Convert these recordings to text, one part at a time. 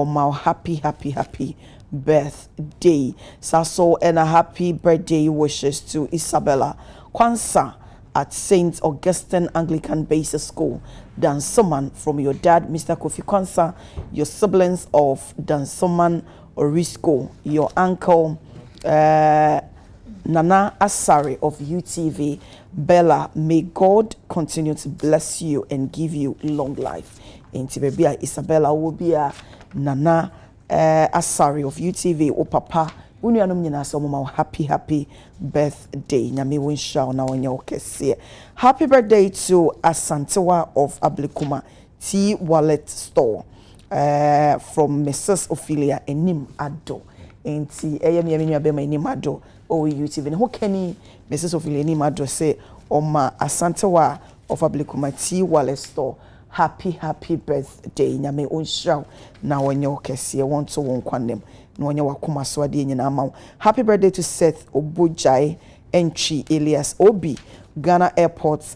my happy birthday. Saso and a happy birthday wishes to Isabella Kwansa at St. Augustine Anglican Basic School, Dansoman, from your dad, Mr. Kofi Kwansa, your siblings of Dansoman Orisco, your uncle, Nana Asari of UTV. Bella, may God continue to bless you and give you long life. Inti baby Isabella will be a Nana Asari of UTV o papa. Unu anum nyina so mama happy birthday. Nyame winsha na wonya okese. Happy birthday to Asantewa of Ablekuma Tea Wallet Store. From Mrs. Ophelia Enim Ado. Inti eyemi nwa be ma Enim Ado o UTV. Ho kani Mrs. Ophelia Enim Ado say Oma Asantewa of Ablekuma Tea Wallet Store. Happy birthday. Nyame winsha na wonya okese. Want to won kwanem. Happy birthday to Seth Obujai Entry Elias Obi, Ghana Airports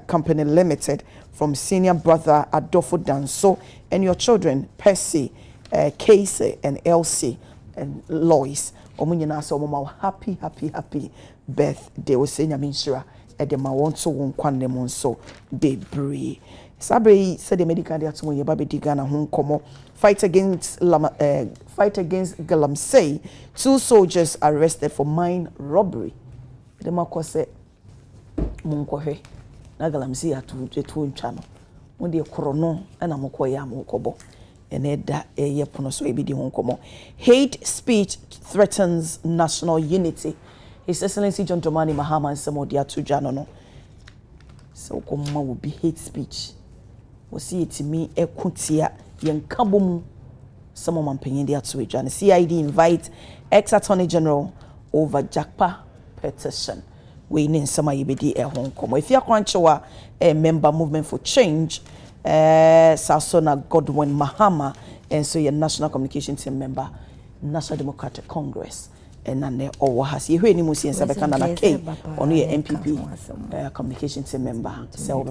Company Limited, from senior brother Adolfo Danso, and your children Percy, Casey, and Elsie, and Lois. Happy birthday. We say Nyaminsura Edema want to won kwanem so bebree. Sabre said the medical that when you baby Ghana home komo fight against Galamsey. 2 soldiers arrested for mine robbery. The Marco said Munkohe na Galamsey atu nchano. When the corono and amokoya mokobo and eda ye pono so ebidi home komo. Hate speech threatens national unity. His Excellency John Dramani Mahama and Samodia Tujano no. So koma will be hate speech. We see it to me a kuntia yen kabum some of my opinion there to it. And CID invite ex-Attorney General over Jakpa petition. We need some IBD at Hong Kong. If you're going to a member movement for change, Sasona Godwin Mahama, and so your national communication team member, National Democratic Congress. And then or has you heard any Musi and Sabekana K on your MPP communication team member. So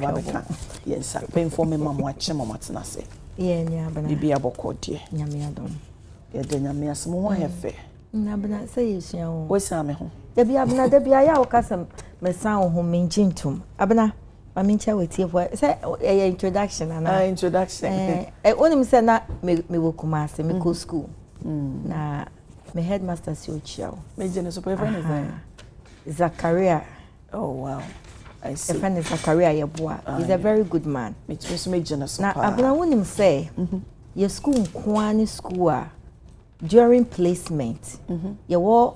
yes, paying for me, Mamma Chemamatana say. Yeah, but be able to dear. Yamiadom. Yeah, then you may small affair. Nabana says, you know, what's Sammy home? There be abna, there be a yao casam, my son whom mean jintum. Abna, I mean, shall we see what say introduction and introduction. I only said that me will come as me go school. Na my headmaster so chill. Major supervisor Zachariah. Oh wow. I see. The friend is Zachariah Yeboah. He's a very good man. It was major so. Now abna won him say your school kwani school during placement. You were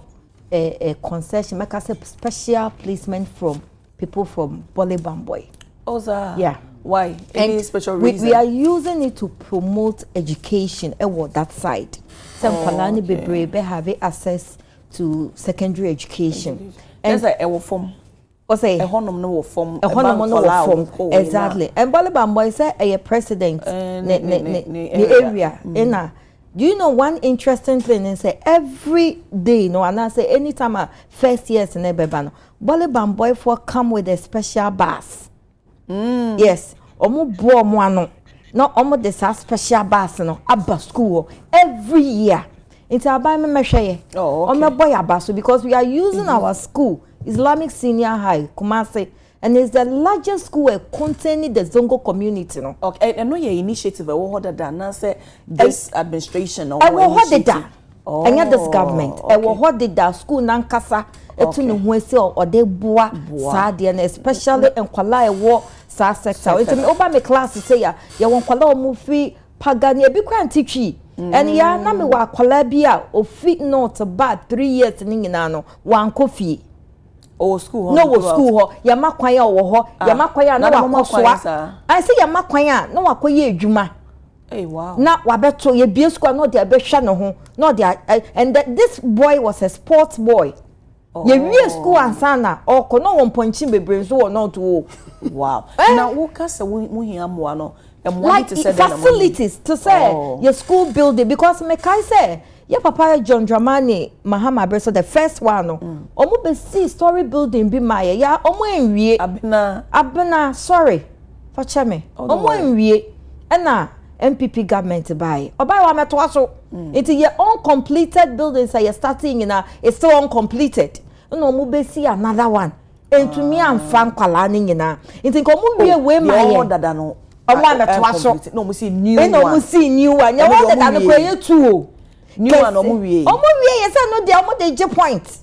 a concession, make us a special placement from people from Bolibamboy. Oh, sir. Yeah. Why? Any special reason? We are using it to promote education at that side. Some Palani Bebrebe have access to secondary education. And like a form. Or say a honor no form. A honor no form. Exactly. And Bolibamboy say a president the area. Do you know one interesting thing? And say every day, no, and I say anytime first years in Ebebano, Bolibamboy for come with a special bus. Yes, omo bo mo ano. No, omo de sa special bus no abba school every year. Into abai me mehwe. Oh, okay. Omo boy abaso because we are using our school, Islamic Senior High, Kumasi, and it's the largest school containing the Zongo community. No. Okay, I know your initiative. I will order that. Say this administration. I will hold it down. Oh, and this government. I will hold it down. School nankasa. Etu no huese or de boa sadia and especially in kwala ewo sa sector. It's me over me class say ya won kwala o mu fi pagani e bi kwa antitwi. And ya na me wa kwala bi a o fi not about 3 years ni nyina no wan kofi. Oh, school no school ho ya makwan ya wo ho ya makwan ya na wa kosoa. I say ya makwan ya na wa koye adwuma. Hey, wow. Na wa beto ye bi school no de be hwe no ho no de and this boy was a sports boy. Ye we school ansana or kono won ponchin bebre so not to. Wow. Now who kasa we hia mo no like to say facilities to say your school building because me kai say your papa John Dramani Mahama Breso the first one no omo be see story building bi my ya omo enwie abena sorry for cheme omo enwie na MPP government buy wa meto aso it is uncompleted buildings are starting in it's still uncompleted no mu be see another one entu mi amfa nkwala ni nyina it nko mu wie we ma ye dada no omo meto aso no mu see new one no mu see new one nya wo dada no ko ye tu new one omo wie ye say no dey omo dey point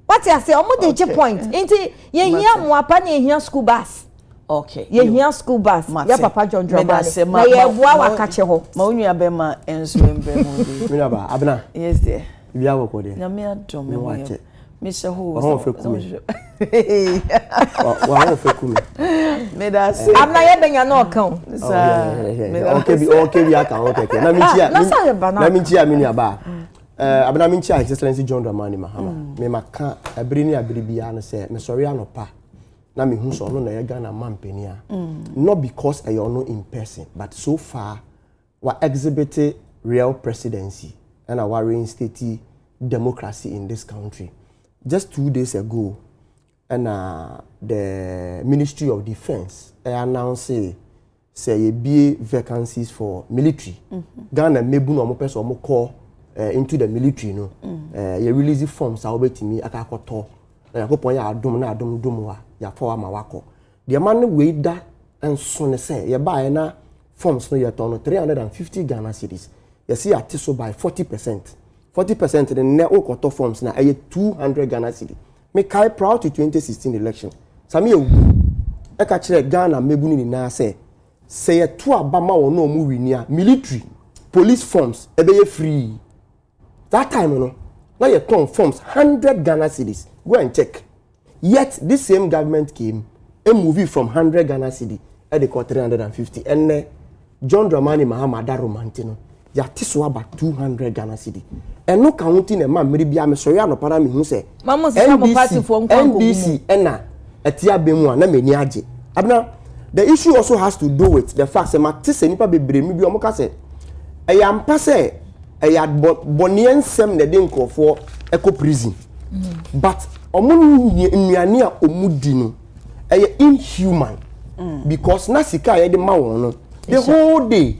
what you say omo dey point enti ye hia mo apa na ye hia school bus. Okay. Ye here school bus. Ya papa John Dramani. Na ye bua wa kache ho. Ma onua be ma Nsroma mo bi. Me ba abena. Yes there. Bia wo ko de. Na me adom me wache. Me se ho. Wa fe ku me. Wa fe ku me. Me da se. Abna ye benya na okan. Okay bi aka okay. Na me chia me nua ba. Abena me chia Excellency John Dramani Mahama. Me maka abiri ni abiri bia no se me sori anopa. Na me hu so no na ye Ghana mampeni a not because I know in person but so far we exhibited real presidency and our reinstated democracy in this country. Just 2 days ago and the Ministry of Defense announced say ye be vacancies for military. Ghana mebu no mo person mo call into the military no ye release forms awobetimi akakoto na yakopon ya adom na adom wa ya for ma wako the man we da enso ne say ye ba na forms no ye ton 350 Ghana cedis ye see ati so by 40% the ne okoto forms na 200 Ghana cedi me kai proud to 2016 election sami e e ka kire Ghana mebu ni na say ye to aba ma wo no mu wini a military police forms e be ye free that time no na ye ton forms 100 Ghana cedis. Go and check. Yet this same government came a movie from 100 Ghana cedi at the 350 and John Dramani Mahama da romantino ya tiso about 200 Ghana cedi and no counting a man maybe am sorry no para me hu say NDC ena etia bemu na meni age abna the issue also has to do with the fact say matise nipa bebre mi bi omoka say e ya mpa say e ya boniensem na de nkofo eco prison. But omu nnuane a omudi no inhuman because na sika ye de ma won no the whole day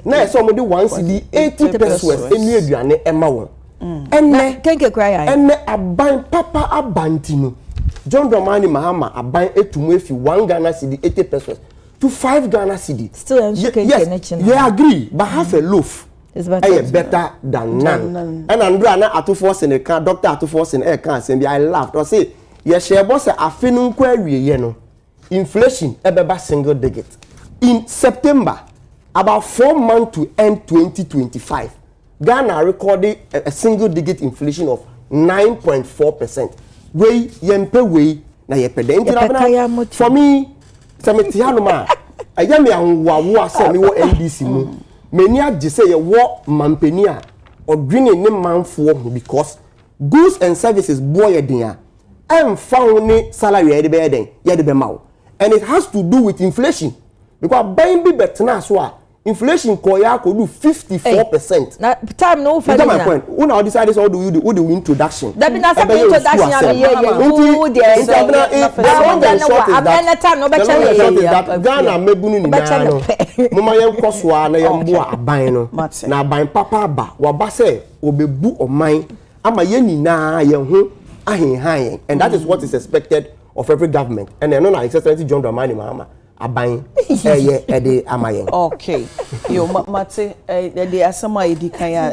na so omu de 1 cedi 80 pesos enu aduane e ma won enne kenke cry enne aban papa abanti no John Dramani Mahama aban etumu efi 1 Ghana cedi 80 pesos to 5 Ghana cedi still yes, yeah agree but half a loaf is better than none. And Andrea na atufo in the car, doctor atufo in the car, and I laughed. I say, yes, she boss a afternoon query, you know. Inflation ebeba single digit. In September, about 4 months to end 2025, Ghana recorded a single digit inflation of 9.4%. Way yempe way na yepede. For me, Samitianoma, I am young wa semi wo NDC mu. Many are say ye wo mampenia or greening ne manfo because goods and services boy dia and found ne salary e de be den ye de be maw and it has to do with inflation because buying be betna so a inflation koya ko do 54%. Na time no for my point. Una decide this all do you the introduction. That be na some introduction who there so Ghana mebunu ni na no. Mama ye koswa na ye mbo aban no. Na aban papa ba wa ba se obebu oman ama ye nyina ye ho ahenhan and that is what is expected of every government. And no na Excellency John Dramani Mahama aban ede amayen. Okay. Yo mate the asama edi kan ya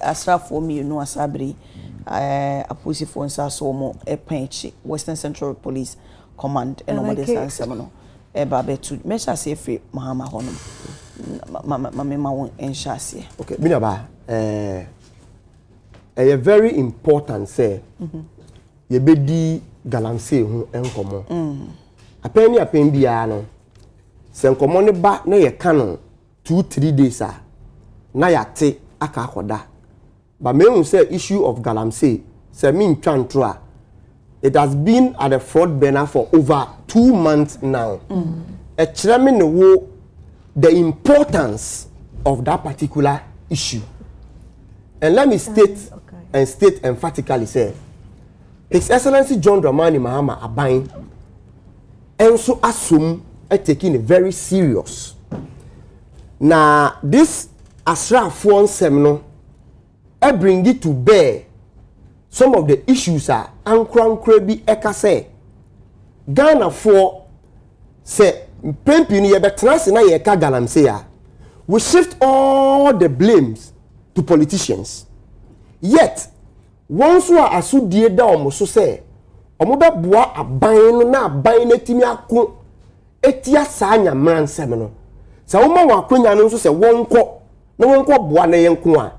asrafo mi no asabri aposifo nsa so mo epenchi Western Central Police Command and no dey answer no ba betu me sha se free Mahama hono ma won enshase. Okay, me ba a very important say ye bedi galamsey hu enkomo apen bia no se nkomo ne ba na ye ka no 2-3 days na yate aka akoda but me hu say issue of galamsey say me ntwantro a it has been at the front burner for over 2 months now. A chairman know the importance of that particular issue. And let me state emphatically say His Excellency John Dramani Mahama aban and so assume taking it very serious. na this asrafo nsem no bring it to bear some of the issues are ankra bi eka say Ghana for say pempi ni ye betena se na ye ka galamsey a we shift all the blames to politicians. Yet once we are asudie da omo so say omo be boa aban no na aban na timi ako etia saa nyamran nsem no sa wo ma wakonya no so say wonko na wonko boa na yenko a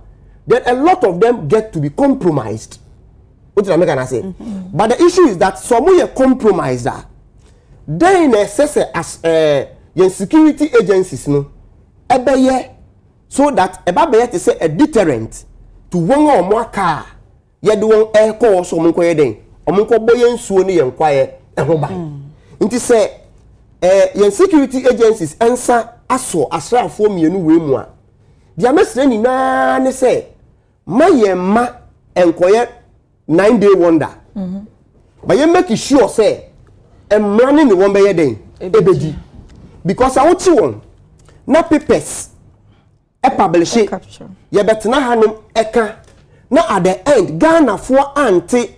then a lot of them get to be compromised. What did I make an say? But the issue is that some way compromised that then assess as your security agencies no ebeye so that ebabeye to say a deterrent to one or more car ye do won air call so monko ye den omonko boye nsuo ne ye nkwaye eho ba nti say your security agencies answer aso asrafo mienu we mu a dia mesre ni na ne say maye ma enkoye 9-day wonder but you make sure say running the one by den ebeji because I want you na papers publish it you betena hanum eka na at the end Ghana for anti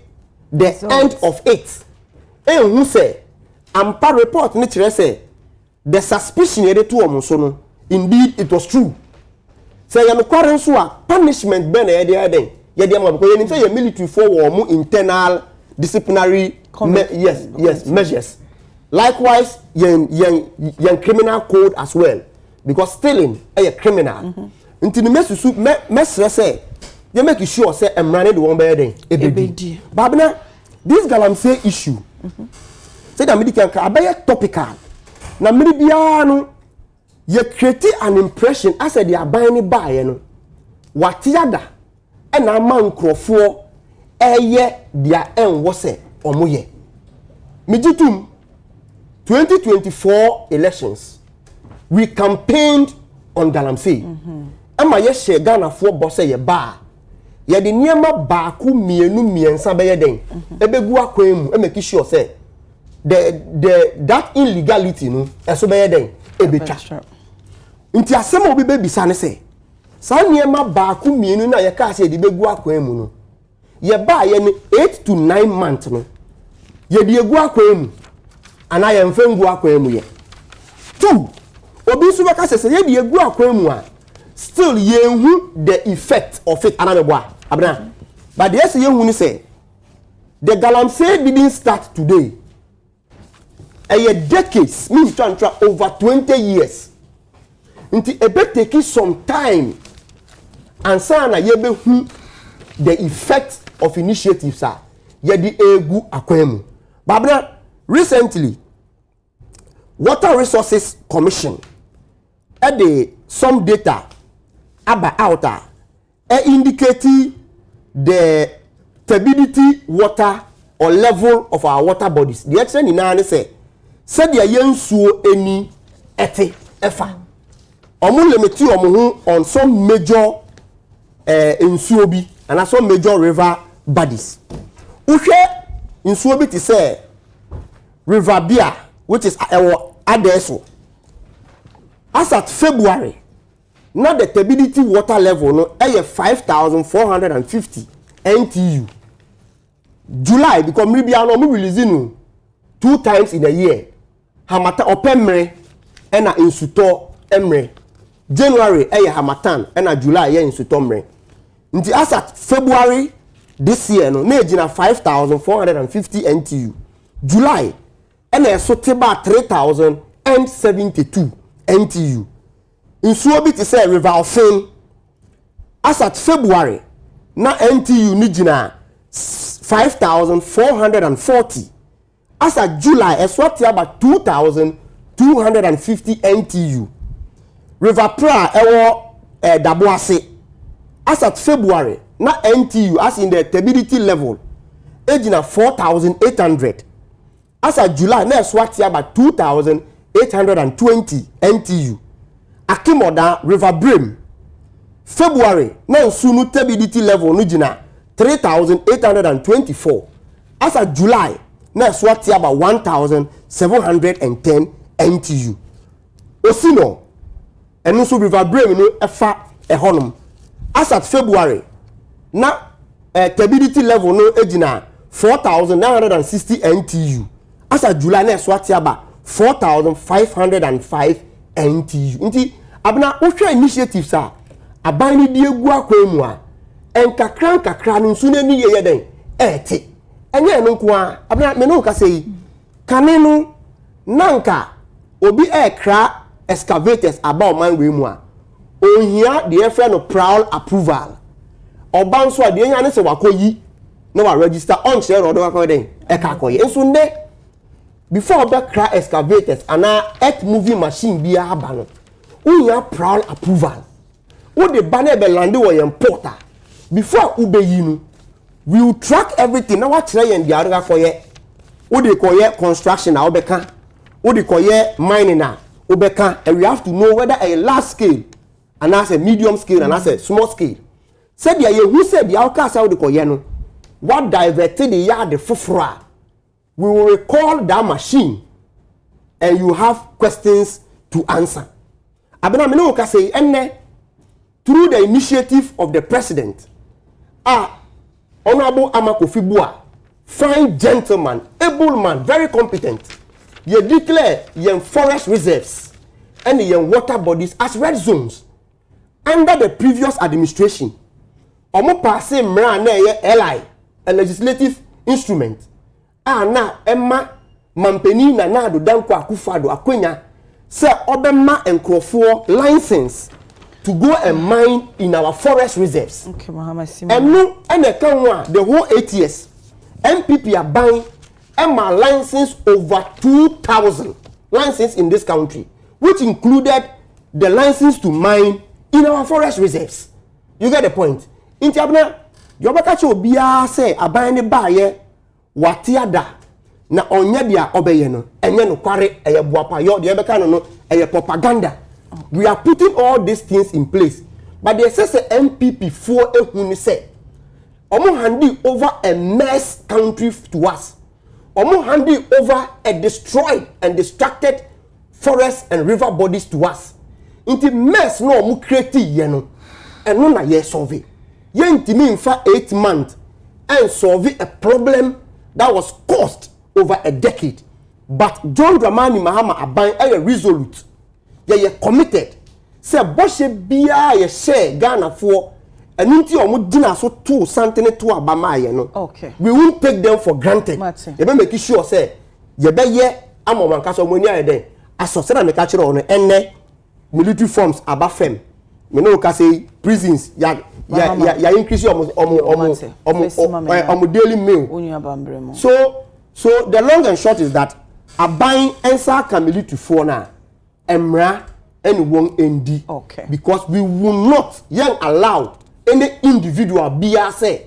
the end of it who say ampa report ni kire say the suspicion yede to omo so no indeed it was true say you no kware so a punishment ben na yede den yede am because you say your military for wo internal disciplinary measures. Likewise, your criminal code as well, because stealing is a criminal. Until the mess say, you make sure say I'm running the one by day. But now, this galamsey issue, say that medical can be topical. Now, maybe you create an impression as they are buying buy, you know, what yada, and a man crofo, their end was say, or moye. Mijitum 2024 elections, we campaigned on galamsey. Ama ye share Ghana for boss ye ba. Ye de niema ba ku mienu miensa be ye den. Ebegu akwam e make sure say that illegality no eso be ye den ebetwa. Nti asem obi be bisa ne say sa niema ba ku mienu na ye ka say de begu akwam no. Ye ba ye ni 8 to 9 months no. Ye de egu akwam ana ye mfengu akwam ye. 2 obi su be ka say ye de egu akwam a still yehu the effect of it anameboa abna but the yes yehu ni say the galamsey didn't start today a decades means to over 20 years until a bit take some time and sana yebehu the effect of initiatives are ye di egu akwemu babna recently Water Resources Commission at some data about outer indicating the turbidity water or level of our water bodies. The action in our say said the yensuo any ete efa. Omu limiti omu on some major insuobi and some major river bodies. Uhwe insuobi ti say River Bia, which is Adeso. As at February, now the turbidity water level no 5,450 NTU. July because maybe I know we releasing 2 times in a year. Hamata opemre ena insuto emre. January hamatan ena July insuto emre. Nti as at February this year no na 5,450 NTU. July ena soteba 3,072 NTU. Nsuo bi ti say River Ofin as at February na NTU ni gina 5,440 as at July eswati about 2,250 NTU. River Pra ewo Daboase as at February na NTU as in the turbidity level gina 4,800 as at July na eswati about 2,820 NTU. Akimoda River Brim February na sunu turbidity level no gina 3,824 as of July na swati about 1,710 NTU. Osino enu so river brain no efa ehonum as at February na turbidity level no ejina 4960 NTU as at July na so atiaba 4505 NTU nti abna wohwe initiatives a aban ni die gu akwemu a enkakra nsu na ni ye den ete enye no nko a abna me no ka sei kane no nanka obi ekra excavators about man we mu a ohia the friend of prowl approval oban so ade nya ne se wakoyi na wa register on share order wakoyi den e ka koyi enso ne before oba cra excavators ana earth moving machine bi aba no ohia prowl approval wo de ba na be lande wo yen porter before ubeyi no we will track everything na wa kire yen dia order koyi wo de koyi construction na obeka wo de koyi mining na obeka, and we have to know whether a large scale and as a medium scale and as a small scale. Said the who said the outcast out the koyeno, what diverted the yard the fufra. We will recall that machine and you have questions to answer. Abena ka say enne through the initiative of the president, Honorable Amakofibua, fine gentleman, able man, very competent. You declare your forest reserves and your water bodies as red zones under the previous administration. Omo passe mra na ye LI, a legislative instrument. Na Emma Mampeni na do danko akufado akwenya say obema enkrofo license to go and mine in our forest reserves. Okay, Mahama Sima. And no the whole 8 years MPP are buying Emma license over 2,000 licenses in this country, which included the license to mine in our forest reserves. You get the point? In Tiabna, Yobakacho Bia say abane baye watiada na onyedia obeyeno enye no kware eye boapayo de ebeka no eye propaganda. We are putting all these things in place, but they say MPP for ehuni say omo handi over a mess country to us. Omo handing over a destroyed and distracted forests and river bodies to us. Inti mess no omo create ye no. And no na ye solve. Ye intimi infa 8 months and solve a problem that was caused over a decade. But John Dramani Mahama Aban are resolute. Ye committed. Say boshe biya ye share Ghana for and inti omo dina so to something to abama ye no. Okay. We won't take them for granted. You be make sure say you be ye amoman kaso mo nya den asose na me ka kire ono enne military forms abafem. Me no ka say prisons ya increase omo daily meal. So the long and short is that aban ensa ka military for na emra and won endi. Okay. Because we will not young allow any individual be say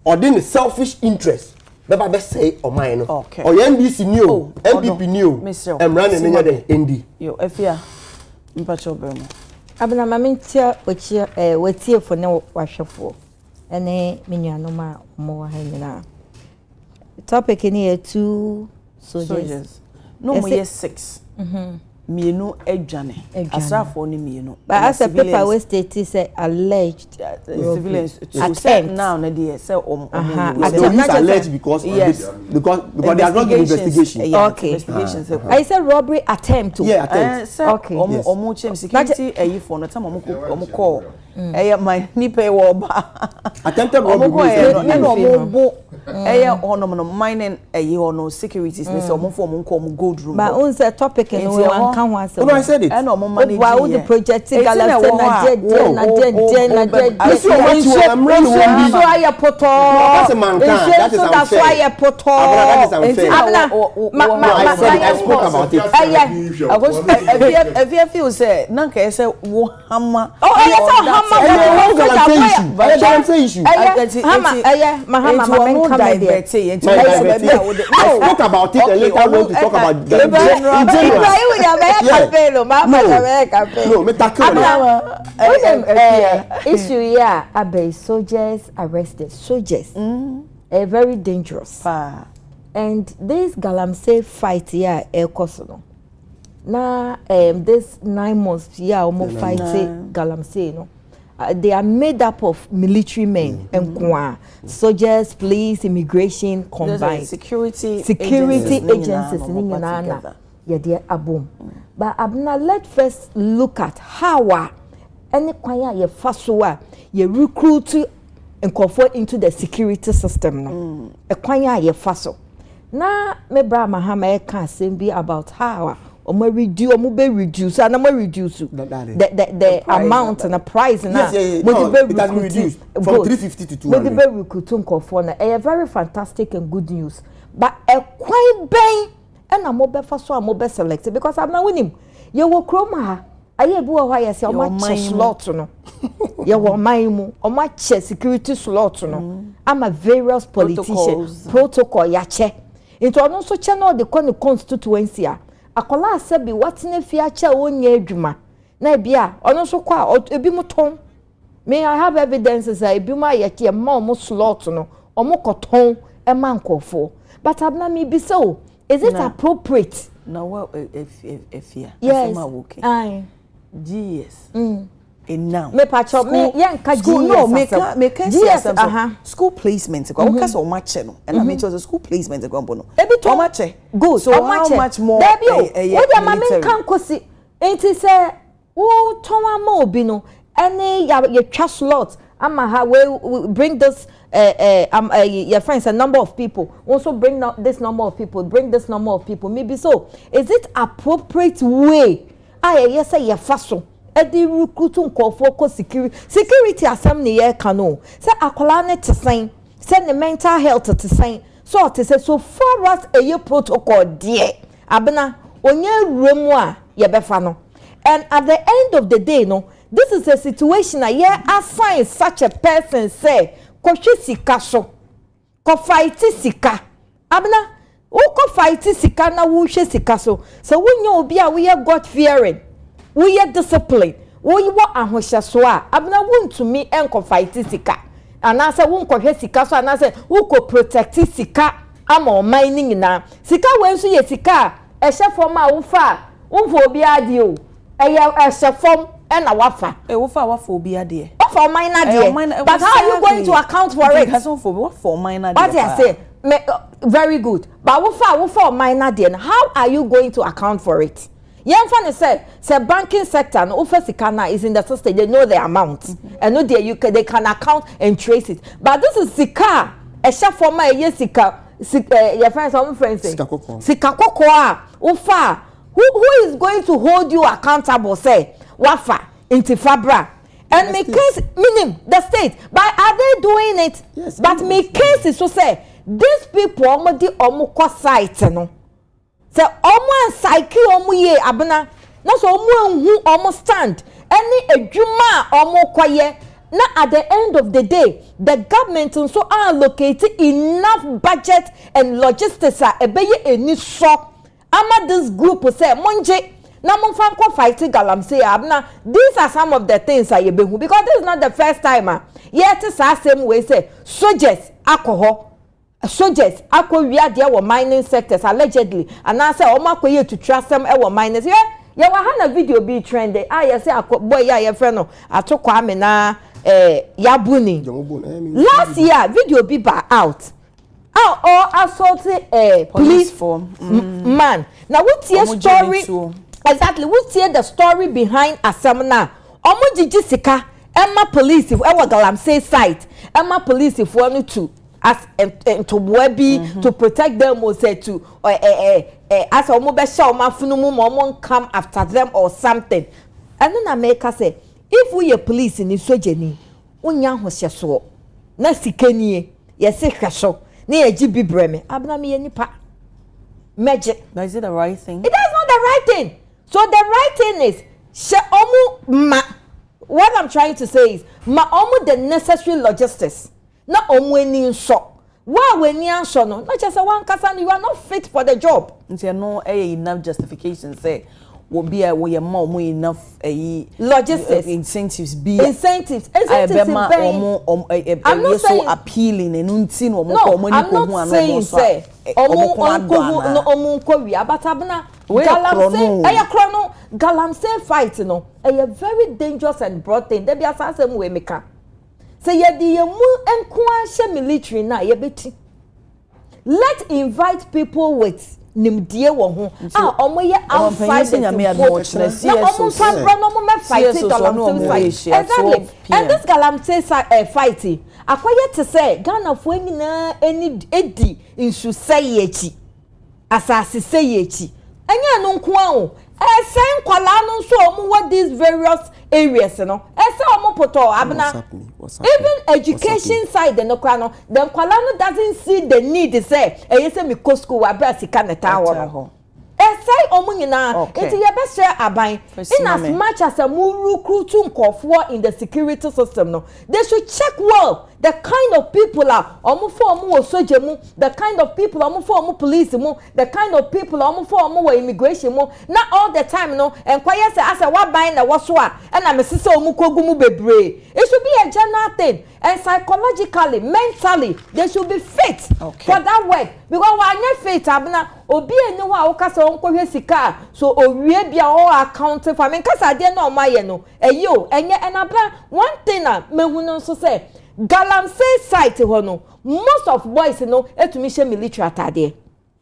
or then selfish interest beba be say o mine no. Okay. Or NDC new, MPP new, and running in the ND. Yo, Efia, mpacho bemo. Abna mamintia wetie for no wahwefo. Ene menuanoma mo ha nyina. Topic in here 2 soldiers. No more 6. Mienu edwane asrafo ni mienu but as a paper we state say alleged civilians to say now na dey say alleged because yes because they are not investigation. Okay. Investigations. I said robbery attempt. Yeah, attempt. Okay. Omo chem security eyi for no time omo call my nipa wo ba attempted robbery no omo no mining no securities ni say omo for omo call gold room but on say topic no one can one say no I said it and omo manage why the project galaxy na so aye poto that's a man can that is unfair. That's why aye poto I spoke about it. I feel say nanka say wo hama issue. I spoke about it and later on to talk about issue here about soldiers arrested. Soldiers are very dangerous. And this Galamsey fight here, na this 9 months yeah almost fight galamsey no they are made up of military men and soldiers, police, immigration combined. Security agencies yeah they are boom. But abna let's first look at how any kwanya ye fasoa ye recruit and convert into the security system no. E kwanya ye faso. Na me bra mahama can say be about how reduce and reduce the amount and the price and it has been reduced from 350 to 200. A very fantastic and good news. But a quite bang and a mobile for so a mobile selected because I'm not winning. You will chroma. I have why I say much slot no. You will my or much security slot no. I'm a various politician protocol yache. Into also channel the constituency. Akola sabi watine fiacha onye adwuma na bia ono so kwa ebi muton me I have evidences that ebi ma yeke ma omo slot no omo koton e man kofo but abna me be so is it appropriate now what if yeah yes okay aye GS now me pacho me yanka GS no make GS school placement go because o match no and I mean it was a school placement go no ebi to match good so how much more what the mama kan kosi enti say wo ton ama obi no any your trust slot ama ha we bring this your friends a number of people also bring this number of people bring this number of people maybe so is it appropriate way yes say your faso edi recruiting call for security assembly ye kano say akola ne te sen say the mental health te sen so te say so far as a protocol there abena onye remu a ye befa no and at the end of the day no this is a situation a ye assign such a person say ko sika so ko fight sika abena wo ko fight sika na wo hwe sika so wonye obi a we God fearing we are discipline we wa ahosha so a abna wontumi enko fight sika anase wonko hwe sika so anase wonko protect sika ama o mining na sika wenso ye sika ehye form a wo obi ade o ehye form na wafa wafa obi ade wafa o mine ade but how are you going to account for it has for wafa o mine ade what I say very good but wafa o mine ade how are you going to account for it Yemfane say banking sector no ofesika na is in the system they know the amount and no they they can account and trace it but this is sika e sha forma e sika your friends some friends say sika kokoa ufa who is going to hold you accountable say wafa into fabra and make case meaning the state but are they doing it yes, but make case is so say these people omo site no say omo psyche omo ye abena na so omo hu omo stand any adwuma omo kwaye na at the end of the day the government also allocated enough budget and logistics ebeye eni so ama this group say monje na monfa ko fight galamsey abena these are some of the things I behu because this is not the first time yet same way say soldiers alcohol soldiers akowia de wo mining sectors allegedly and I say o makoye to trust them e wo miners ye wa ha na video be trending you say boy ya friend no atokwa ame na yabuni last year video be out or assaulted police form man now what your story exactly what the story behind asamna omo jiji sika emma police if e galamsey site emma police if one to as to boabi to protect them or say to as omo be sha omo afunumu mo come after them or something and na make say if we a police in sojeni unya hohye so na sikanie yesi hweso na yaji bibreme abna me nipa meje but is it the right thing? It is not the right thing. So the right thing is she omu ma what I'm trying to say is ma omu the necessary logistics na omu eni so wa weni anso no not just one kasa you are not fit for the job nti no enough justification say will be a way more enough logistics incentives incentives I'm not so appealing and untin or more money. I'm not saying say but abna galamsey fight no a very dangerous and broad thing there be asasem we meka say ye di mu enko ahye military na ye beti let's invite people with nimdie wo ho omoye outside the exactly and this galamsey fight akoye to say Ghana fo nyina eni edi nsu say echi asase say echi enya no nko a sen kwala no so what these various areas no ese poto abna even education side no kwa no then kwala no doesn't see the need say say me go school abra sika neta wo say nyina it ye be share aban in as much as a recruit nkofo in the security system no they should check well the kind of people are omo soje mu the kind of people omo police mu the kind of people omo immigration mu not all the time no enquire say as a wa ban na wo so a na me sese omo kogu mu bebre it should be a general thing and psychologically mentally they should be fit for that work because wa anya fit abna obi eni wa wo kasa onkohwe sika so owie bia o account for me kasa de na o maye no eyo enye enaba one thing na mehu no so say galamsey site ho no most of boys no etumi she military atade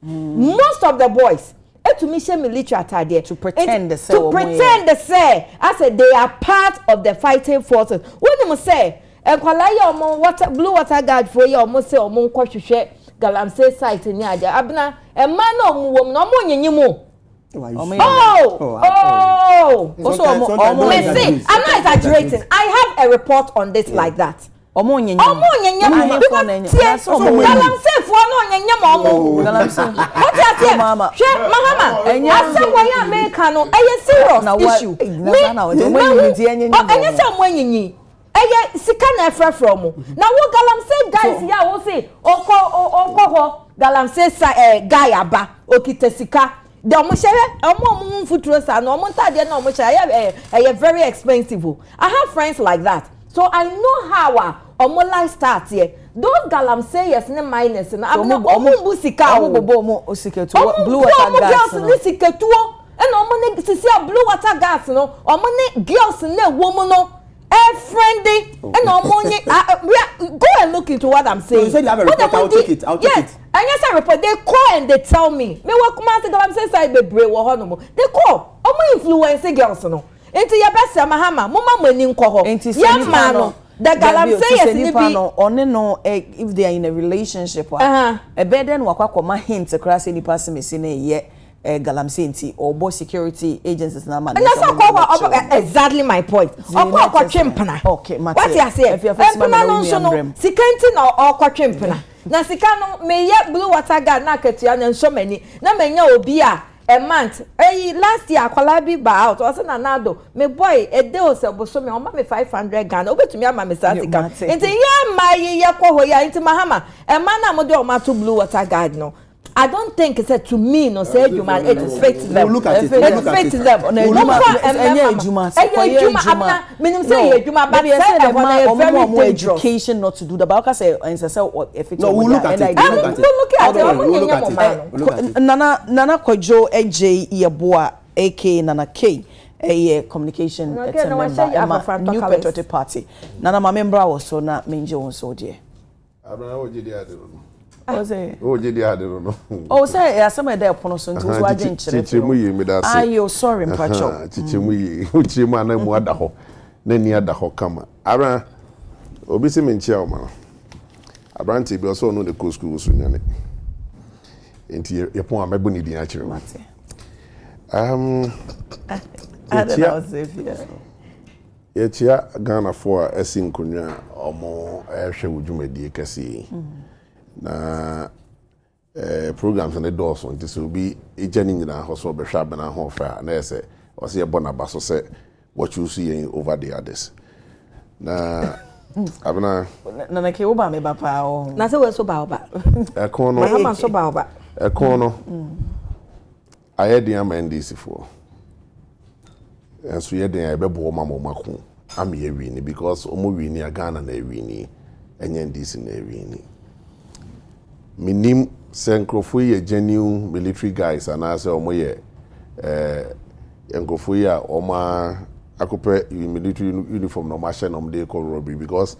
most of the boys etumi she military atade to pretend the say I said they are part of the fighting forces when them say enkwala ye omo water blue water guard for ye omo say omo nkwahwehwe galamsey site ni aja abna emma na omo wom na omo nyenyimu I'm not exaggerating. I have a report on this like that. Galamsey for no nyenya mo. What you say? Mahama. Asa why America no serious issue. Anya say mo nyenyi. Sika na efra from. Na wo galamsey guys ya wo say okọ galamsey guy aba okita sika. The omo futuro sa no omo tade na omo share very expensive. I have friends like that. So I know how omo life start here. Those galamseyers ne minus na abna omo busika omo osiketu blue water gas no siketuo e na omo ne sisi blue water gas no omo ne girls ne woman no friendly and omonye go and look into what I'm saying. You said you have a report, I'll take it. And yes, I report. They call and they tell me. Me work man say galamsey side be brave wo hono. They call. Omo influence girls no. Enti ye best mahama mama mani nko ho. Ya man no. The galamsey ni bi one no if they are in a relationship a beden wakwa hint across any person me say na ye galamsey nti or security agencies na man. Exactly my point. Okwa twempena. Okay, Mate. What you say? Empena no so no. Sikanti na okwa twempena. Na sika no me ye blue water guard na ketua na nso mani. Na menya obi a month. Last year akwala bi ba out. O se na nado. Me boy e de o se boso me o ma me 500 Ghana. Obetumi ama me sa sika. Nti ye mai ye kwo ho ya nti mahama. E man na mo de o ma to blue water guard no. I don't think it's to me no say human it fits them. Look at it. It fits them. Education not to do that. But I say if it's no, we'll look at it. Nana Kojo AJ Yeboa AK Nana K a communication member New Patriotic Party. Nana my member also na menjo on so dear. Oh, Jedi no. Oh, say ya some dey pono so nti wo agye nkyere. Chichemu yi me da say. Ayo sorry mpacho. Chichemu yi. Chichemu ana mu ada ho. Na ni ada ho kama. Ara obi se menchia o ma. Abrante bi so no de ko school so nyane. Enti ye pon amebo ni din a kire ma. Chia Ghana for asin kunwa omo ehwe wudwumadi kase. Na programs on the doors on this will be a journey in a house or Beshab and a hofer and say or see a bonabasso say what you see over the others. Na Abana Nanake Oba me bapa o na se we so ba oba a corner so ba oba a corner I had the MNDC for and so ye den ebebo mama mako am ye wini because omo wini Ghana na wini enye ndisi na wini minim senkrofo ye genuine military guys and ase omo ye enkrofo ya oma akope military uniform no ma hye no de call robbery because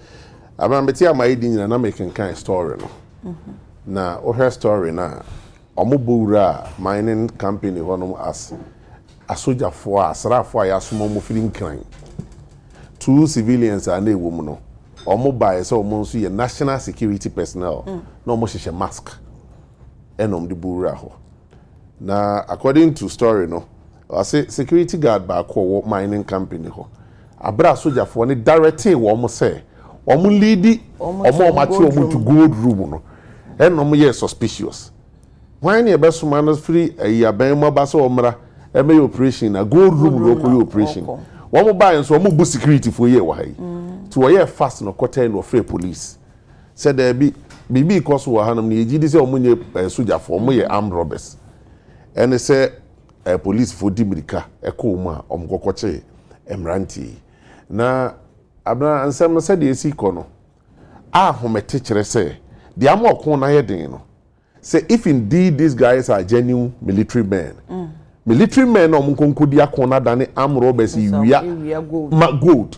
abameti amaidi nyina na making kind story no na o her story na omo bowura mining company honom as asoja for asrafo ya somo mo feeling crying two civilians are na ewo no omo buy so omo nso ye national security personnel na omo hye mask enom de bowura ho na according to story no I say security guard ba ko mining company ho abra soja for ni directing wo mo say omo lead omo mati omo to gold room no enom ye suspicious when you be suma no free aban mo ba so omra e me operation na gold room no ko operation wo mo buy so mo bu security for ye wa hai to wo ye fast no quarter no free police said there be bibi cause wo hanam ni ejidi say omo nye soja for mo ye armed robbers and they say police for dimirika eko mu a omkokoche emranti na abna ansem said the esi ko no a homete kire say the amokon na ye den no say if indeed these guys are genuine military men omkonkodi akona dane armed robbers iwia gold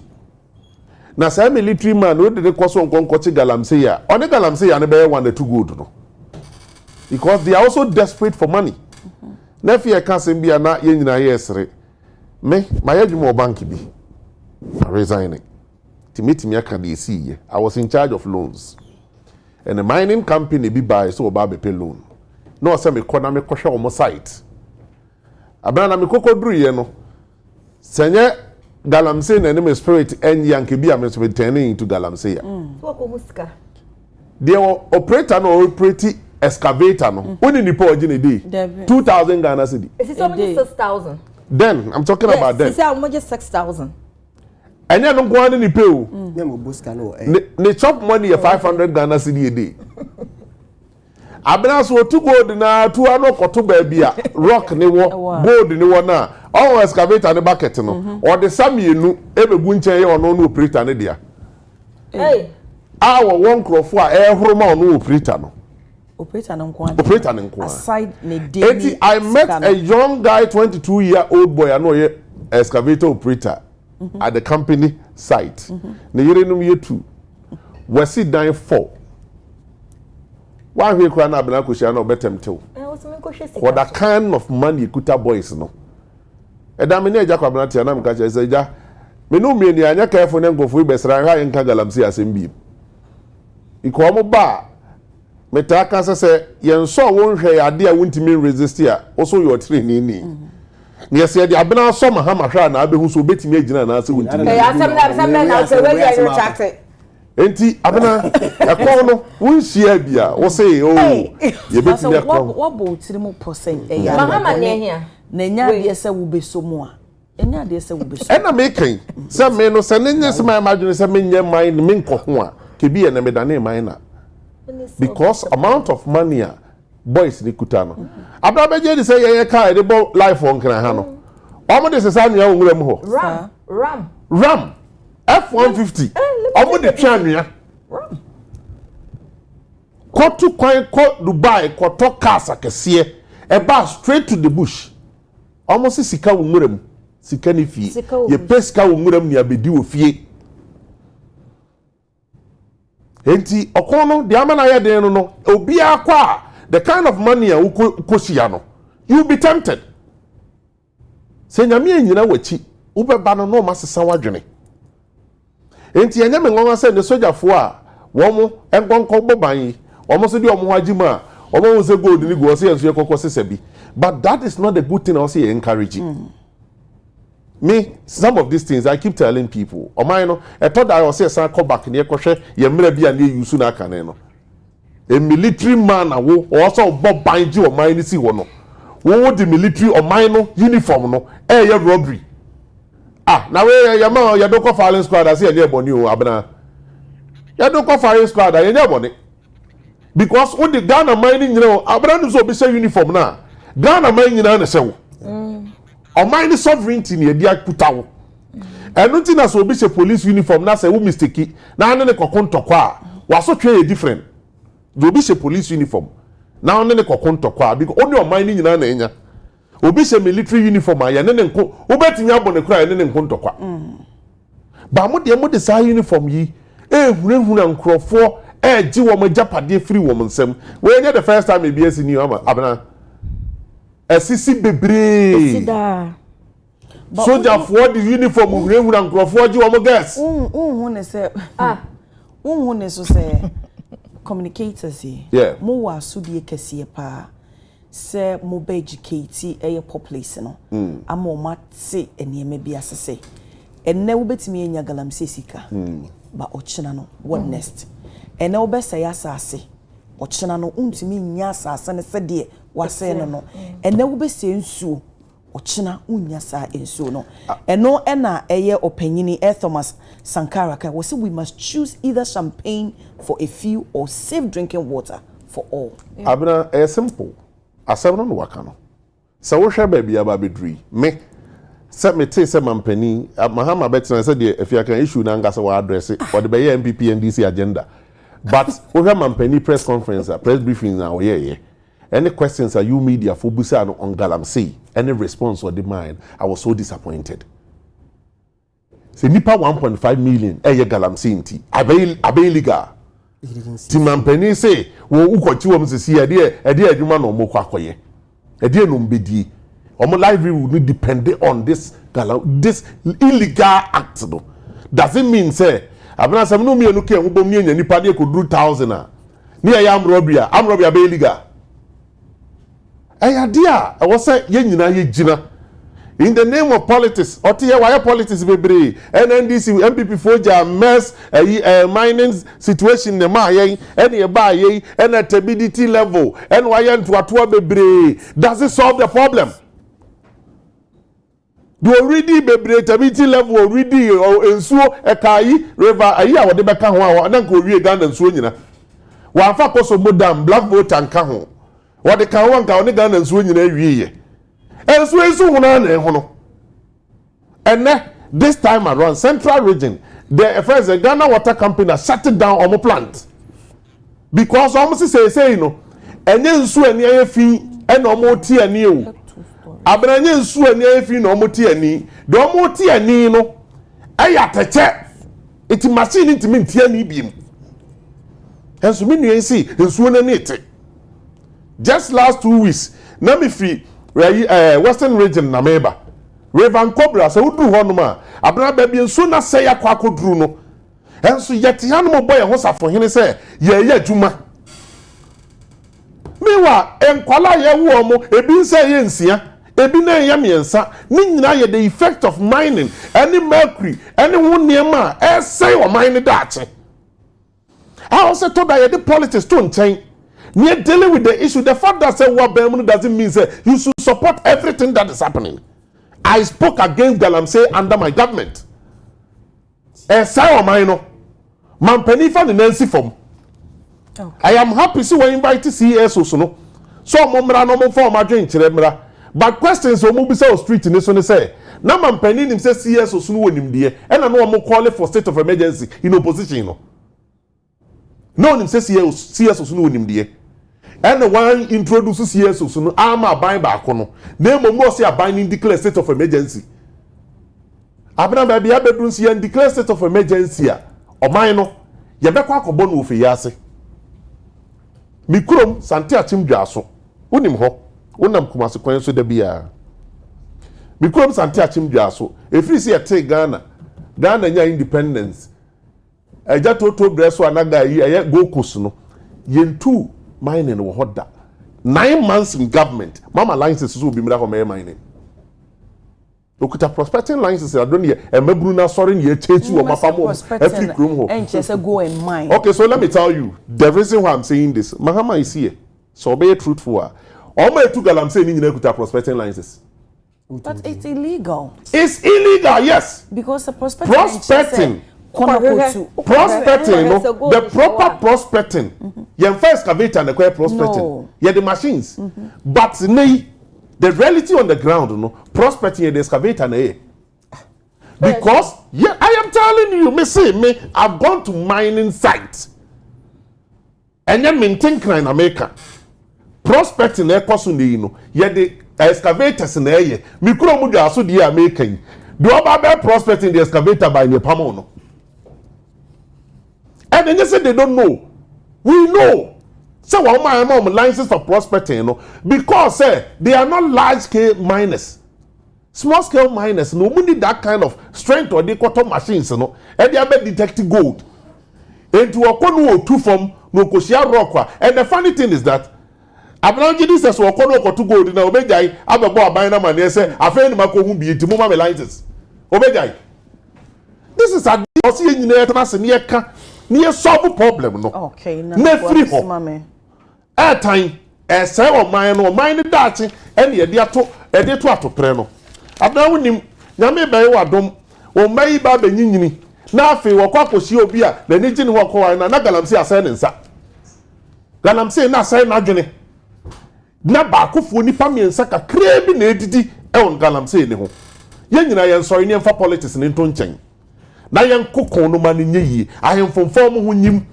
na say military man no de koso onkonkoche galamsey ya oni galamsey ya ne be 1 2 gold no because they are also desperate for money. Nefi e kan sem bia na ye nyina ye esere me my adwuma bank bi I resigning timitimi aka de esi I was in charge of loans and the mining company bi buy so oba be pay loan no say me kona me kohwe omo site abana me kokoduru ye no senye galamsey na me spirit enyi anke bi am so turning into galamsey ya so ko musika the operator no operate excavator no only nipa ogine dey 2000 Ghana cedi is it only 6000 then I'm talking about then is it only 6000 anya no kwa ni pe o na mo buska no ne chop money 500 Ghana cedi a day abena so to gold na to ano koto ba bia rock ni wo gold ni wo na all excavator ni bucket no or the samienu ebegu nchen ye ono no operator ni dia hey awo won crofo a ehoroma ono operator no operator nkwa aside ne daily I met a young guy 22-year-old boy I know ye excavator operator at the company site ne yere num ye 2 we sit down 4 one we kura na abena ko shia na obetemtew what that kind of money kuta boys no edam ne eja kwa abena tia na mka che se eja me no me ni anya careful ne ngofo ibesra ha nka galamsi asem bi ikomo ba metaka sese yenso wonhwe ade a wontimi resist a also your training ni ne yesi ade abena so ma ha mahwa na abehu so betimi agina na ase wontimi asem na se we ya retract enti abena yakọ no wonhia bia wo say oh ye betimi akọ wo bo tirimu percent ya mahama ne hia na nya de se wo besomu a enya de se wo besomu ena me kan se me no se ne nyese ma imagine se me nye mind me nko ho a kebi ye na me dane mind na because amount of money boys ni kutano abra beje di say ye car dey bo life on kan ha no omo de sesa nua nwura mu ho ram F150 omo de twa nua ko to kwan ko Dubai ko to cars akese e ba straight to the bush omo si sika nwura mu sika ni fie ye pesika nwura mu ni abedi wo fie enti okono the amana ya den no obi akwa the kind of money a ukosia no you be tempted se nyame anyina wachi ubeba no no masesa wadwene enti enya me ngonwa se ne sojafo a womo enkonko boban womo so di omo hagima omo wo se gold ni go se enso yekoko sesa bi but that is not the good thing I say encourage me some of these things I keep telling people o man no e to da I say san come back ne ekohwe ye mra bia na use na aka ne no a military man awo o so bob banji o man ni si wo no wo the military o man no uniform no e ye robbery na we ya ma ya do ko firing squad as ye boni o abna ya do ko firing squad ye nye boni because what the Ghana man ni nyina abna no so be say uniform na Ghana man nyina na se wo ɔman ne sovereignty ne yɛde akuta wo ɛno nti na so obi hyɛ police uniform na sɛ wo mistake na ane ne kɔkɔ ntɔkɔ a waso twe yɛ different do obi hyɛ police uniform na ane ne kɔkɔ ntɔkɔ a because only ɔman ne nyinaa na enya obi hyɛ military uniform a yɛ ne nko wobɛtumi abɔ ne kora yɛ ne nko ntɔkɔ ba mo de saa uniform yi ehunahuna nkrɔfoɔ gye wɔn agyapadeɛ firi wɔn nsam wey nye the first time ebi esi ni ama abena esisi bebree sojafoɔ de uniform hunahuna nkrɔfoɔ gye wɔn gas hu ne sɛ hu ne so sɛ communicators yi mo wa asodie kɛseɛ paa sɛ mo be educate ɛyɛ population no ama mo ate enema bi asese enne wo betimi enya galamsey sika ba ochina no what next enne wo be say asase ochina no untimi nya asase ne se de wase no enne wo be se nsuo ochina unya sa ensuo no eno ena eye opanyini Thomas Sankara ka we say we must choose either champagne for a few or safe drinking water for all. Abena simple asem no waka no se wo hwe ba bia ba bedri me se me te se mampani mahama betina se de afiaka issue na ngasa wa address for the be MPP NDC agenda but wo hwe mampani press conference press briefing na wo ye any questions are you media for busa no on galamsey any response or demand I was so disappointed se nipa 1.5 million ye galamsey nti abey legal ti mampani say wo ukochi wo msisi ade adwuma no mo kwa akoye ade no mbedi omo livelihood will depend on this illegal act no doesn't mean say abena sam no mienu ke wo bom ne nya nipa de ko 1000 a ne ya amrobia be illegal ade a wo say ye nyina ye gina in the name of politics otiye why politics bebre NNDC MPP foja mess mining situation ne ma yen ene ba yen ene stability level ene why ntoato bebre does it solve the problem? Do already bebre stability level already ensuo ekai river ayi a wode beka ho a na nko wie Ghana ensuo nyina wa fa koso modam black vote anka ho wode kan ho nka woni Ghana ensuo nyina wie ensuo huna na ehono ene this time around central region the first the Ghana Water Company shut down omo plant because almost say no enye ensuo eni ayefi ena omo ti ani o abranye ensuo eni ayefi na omo ti ani de omo ti ani no eya teche iti machine ntimi nti ani biem enso me nuen si ensuo na ni te just last 2 weeks na me free western region na meba Revan Cobra so udu honoma abna ba bi enso na se yakwa akoduru no enso yete ya no boy ho safo hene se ye adwuma mewa enkwala ye wo mo ebi nse ye nsia ebi na ye miensa ni nyina ye the effect of mining any mercury any wo niema say o mine daache I also told that the politics to nchen near dealing with the issue. The fact that say what Bermuda doesn't mean say you should support everything that is happening. I spoke against galamsey under my government. Say no mampani fa Nancy form. I am happy see we invite CES also no. So momra no mo form adwen kiremra. But questions o mo bi say street ni so ne say na mampani nim say CES also no wonim de e na no mo call for state of emergency in opposition no. No nim say CES also no wonim de and one introduce CS so no ama ban ba ko no na mo say aban declare state of emergency abena ba bia bedun si declare state of emergency a oman no ye be kwa akobɔ no ofi yase mikrom sante achimdwa so unim ho unam kumase kwan so da bia mikrom sante achimdwa so efiri si ete Ghana nya independence eja toto breso anaga yi eye gokos no yentu mining wo hoda 9 months in government mama licenses will be mira for mining okuta prospecting licenses adoni e maburu na sorry ne chechi wo mafamo every room ho enche say go and mine. Okay, so let me tell you the reason why I'm saying this mahama is here so be truthful all my two galamsey ni nyina okuta prospecting licenses but it's illegal. It's illegal, yes, because the prospecting prospecting no, the proper prospecting. Yen first excavator and the prospecting. Yeah, the machines. But nay, The reality on the ground, no, prospecting in the excavator na. Because yeah, I am telling you, me, I've gone to mining sites. And you maintain in America. Prospecting na ekoso na no. Ye the excavators na ye. Me kuro mu do aso di American. Do about prospecting the excavator by the pamo no. And then they say they don't know. We know. So one my license for prospecting, you know, because they are not large scale miners. Small scale miners, no we need that kind of strength or the quarter machines, you know, and they are detecting gold. Into a corner or two from no koshia rock. And the funny thing is that Abranji this is a corner or two gold in Obejai, Ababa Bina man, they say, I find Mako who be to move my license. Obejai. This is a near solve problem, no. Okay, no free home. Airtime, say or mine dancing, and the idea to to preno. Abna wunim, Yame Bay Wadom, or May Baba Nini. Now, if you walk with you, be a the Nijin walk and Nagalamsi are saying, sir. Galamsi na say Nagene. Nabaku Funi Pami and Saka, craving edity on Galamsi in the home. Yen I am sorry for politics in Toncheng. Na yan koko no man nyi I am from form who nyim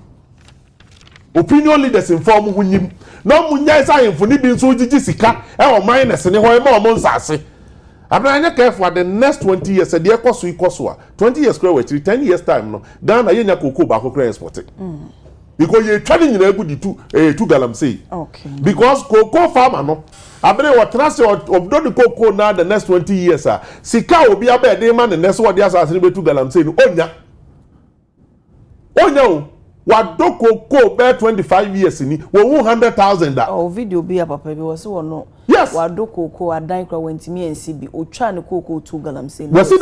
opinion leaders in form who nyim na munya isa yan funi bi so gigi sika e o minus ne ho e ma o nsase abanya careful for the next 20 years e de ekoso 20 years kra wachiri 10 years time no Ghana yenya koko ba ko kra export because you trading nyina egu di two galamsey okay because cocoa farmer no abere what trust of do cocoa now the next 20 years sika obi aba de man the next what dia asase be two galamsey no onya o wa do cocoa be 25 years ni wo 100,000 da oh video bi papa bi wo se wo no yes wa do cocoa adan kra wantimi ensi bi o twa ne cocoa two galamsey no wasi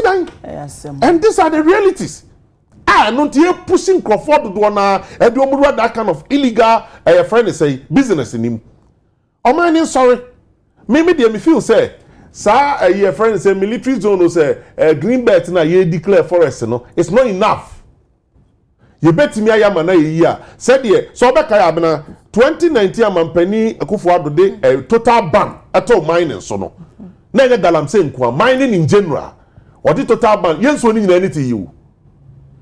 dan and these are the realities. No, you're pushing Crawford to one and do that kind of illegal friend say business in him. Oh man, sorry. Maybe they me feel say, sir, your friend say military zone say green belt na ye declare forest no. It's not enough. You bet me I am na year. Said ye so back I abna 2019 amampani Akufo-Addo de total ban at all mining so no. Na ye galamsey nko mining in general. Or the total ban yen so ni anything you.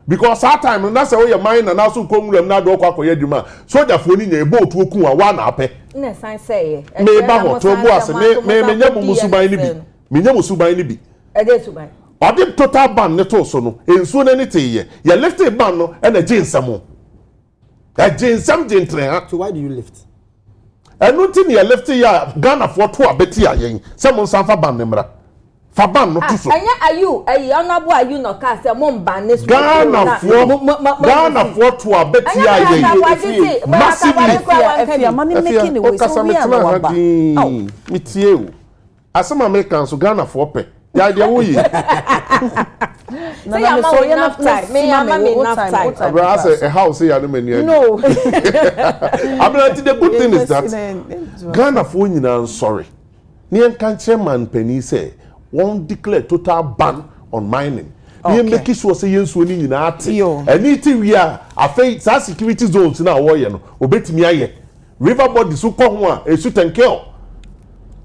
Because that time na say we mine na so komrem na do kwa koye dwuma soldier fo ni nya ebo tu okun wa na ape na san say me ba ho to bo ase me nya musuban ni bi me nya musuban ni bi e dey suban o dey total ban ne to so no enso na ni teye ya lift ban no e na jinsamo e jinsam jintre ha. So why do you lift? Enu ti ya lift ya Ghana for to abeti ayen se mo sanfa ban ne mra Faban no tuso. Anya honorable ayu no ka say mo ban ne so. Ghana for to abeti aye. Massive money making the way so we are no. Mitie o. Asem American so Ghana for pe. Ya dia wo yi. Na so enough time. Me enough time. Abra say a house ya no menu. No. Abra the good thing is that Ghana for nyina sorry. Ni enkan chairman penny say won't declare total ban on mining. We make sure say yensu ni nyina ate. Anything we are afei sa security zones na wo ye no obetimi aye. River body so ko ho a esu tenkel.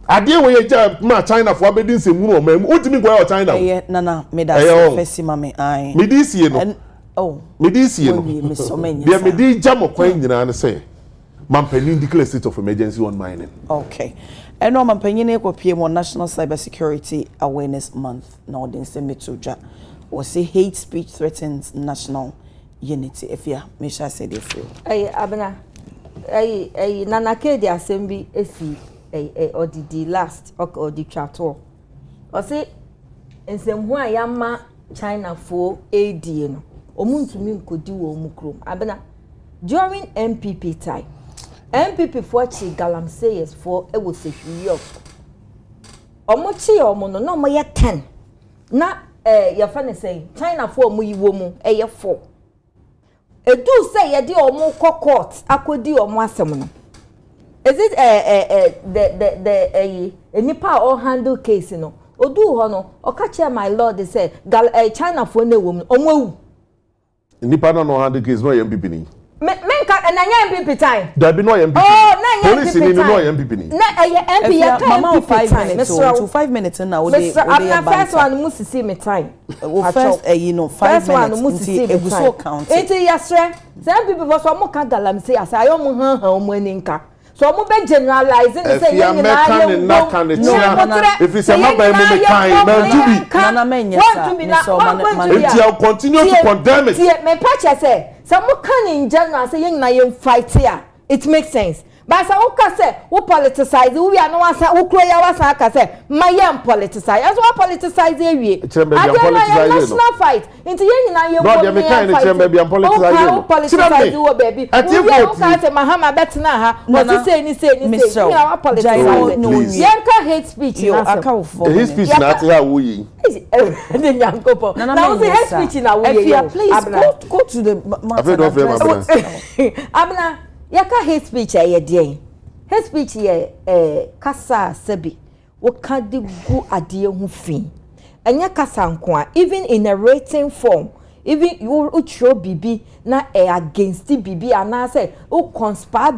Ade we ye ja ma China for abedin se mu no mam. Otimi go China. Eh na me da first mama ai. Me dis ye no. Oh. Me dis ye no. Bia me di jam kwan nyina ne say mampani declare state of emergency on mining. Okay. And no mampanyine ekopie mo National Cybersecurity Awareness Month na odin se metoja. Or say hate speech threatens national unity. If ya me sha say dey feel. Abena. Nana Kedi assembly esi or the last or the chateau. Or say nsem ho ayama China for AD no. Omuntumi nkodi wo mu krom. Abena during MPP time MPP for chi galamseyers for e wo sehwi of omochi omo no no mo ye 10 na ya fa ne say China for omo yiwo mu e ye 4 edu say ye de omo court akodi omo asem no is it the nipa or handle case no odu ho no okache my lord they say China for na wo mu omo wu nipa no handle case no MPP ni menka na nya MPP time. There be no MPP. Oh, na nya police ni no MPP ni. Na MP ya mama 5 minutes to 5 minutes now we I'm first one must see me time. First you know 5 minutes eguso count. Enti yasre. Some people for so mo kan galamsey asa ayo mo han mo aninka. So mo be generalizing say yen na if it's a member me kind man na menya so if you continue to condemn it me patch say some mo kan in general say yen na yen fight here it makes sense but say who ka say who politicize who ya no wasa who kro ya wasa ka say my yen politicize as we politicize ewie national fight into yen na yen no me kind chembe bi politicize wo baby who ka say mahama betina ha what say ni ya politicize yen ka hate speech yo aka for hate speech na ati ha wo yi the nyankopo now say hate speech na wo yi please go to the abna yaka hate speech ye dey hate speech ye kasa sabi wo ka de gu ade hu fi enya kasa nko a even in a written form even you throw bibi na against bibi and say who conspire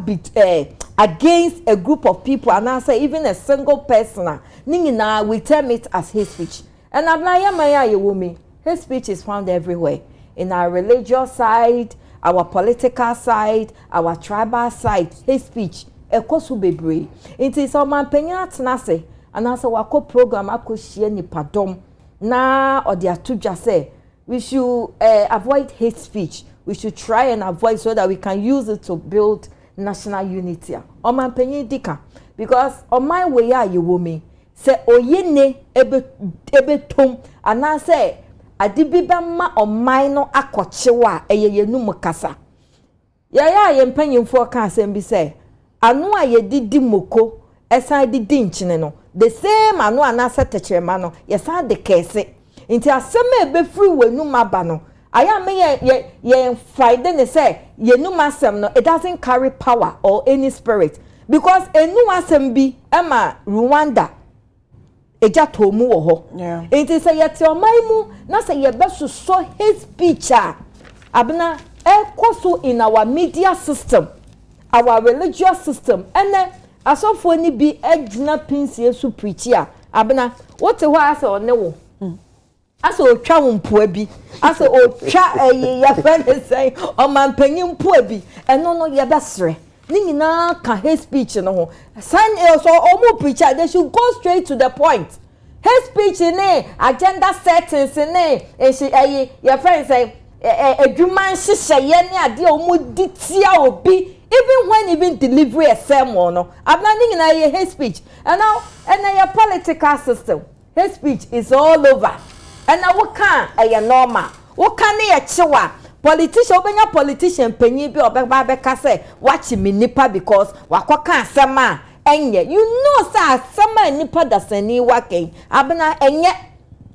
against a group of people and say even a single person na we term it as hate speech and abna yamaya ye wo me hate speech is found everywhere in our religious side, our political side, our tribal side, hate speech, ekosu bebre. It is a man penya atnase, and as a wako program ako share ni padom na or their tuja say we should avoid hate speech. We should try and avoid so that we can use it to build national unity. O man penya dika because on my way ya you woman say oyene ebe tom and I say adibiba ma omai no akochewa eyeyenu mukasa ya yempanyimfo ka asem bi say anu a yedidi moko esan didi nchine no the same anu anasa techrema no yesan de kese nti asem ebe free wenu maba no aya me ye find ne say yenu masem no it doesn't carry power or any spirit because enu asem bi ema Rwanda eja tomu wo ho enti say yete omaimu na say ye beso so hate speech abna ekoso in our media system our religious system ene asofo ni bi agina pinsie su preach abna what ho ase one wo ase otwa wo mpoa bi ase otwa ya friend say o man panyin mpoa bi eno no ye besre ni nyina ka hate speech no ho san so omo preacher they should go straight to the point hate speech ni agenda settings ni your friend say eduman hihye ni ade omo ditia obi even when even delivery a sermon no abna ni nyina ye hate speech and now your political system hate speech is all over and now we can normal we can ye chiwa politician obenya politician panyin bi obeba beka say watch me nipa because wakoka asema enye you know say asema nipa dasani wake abna enye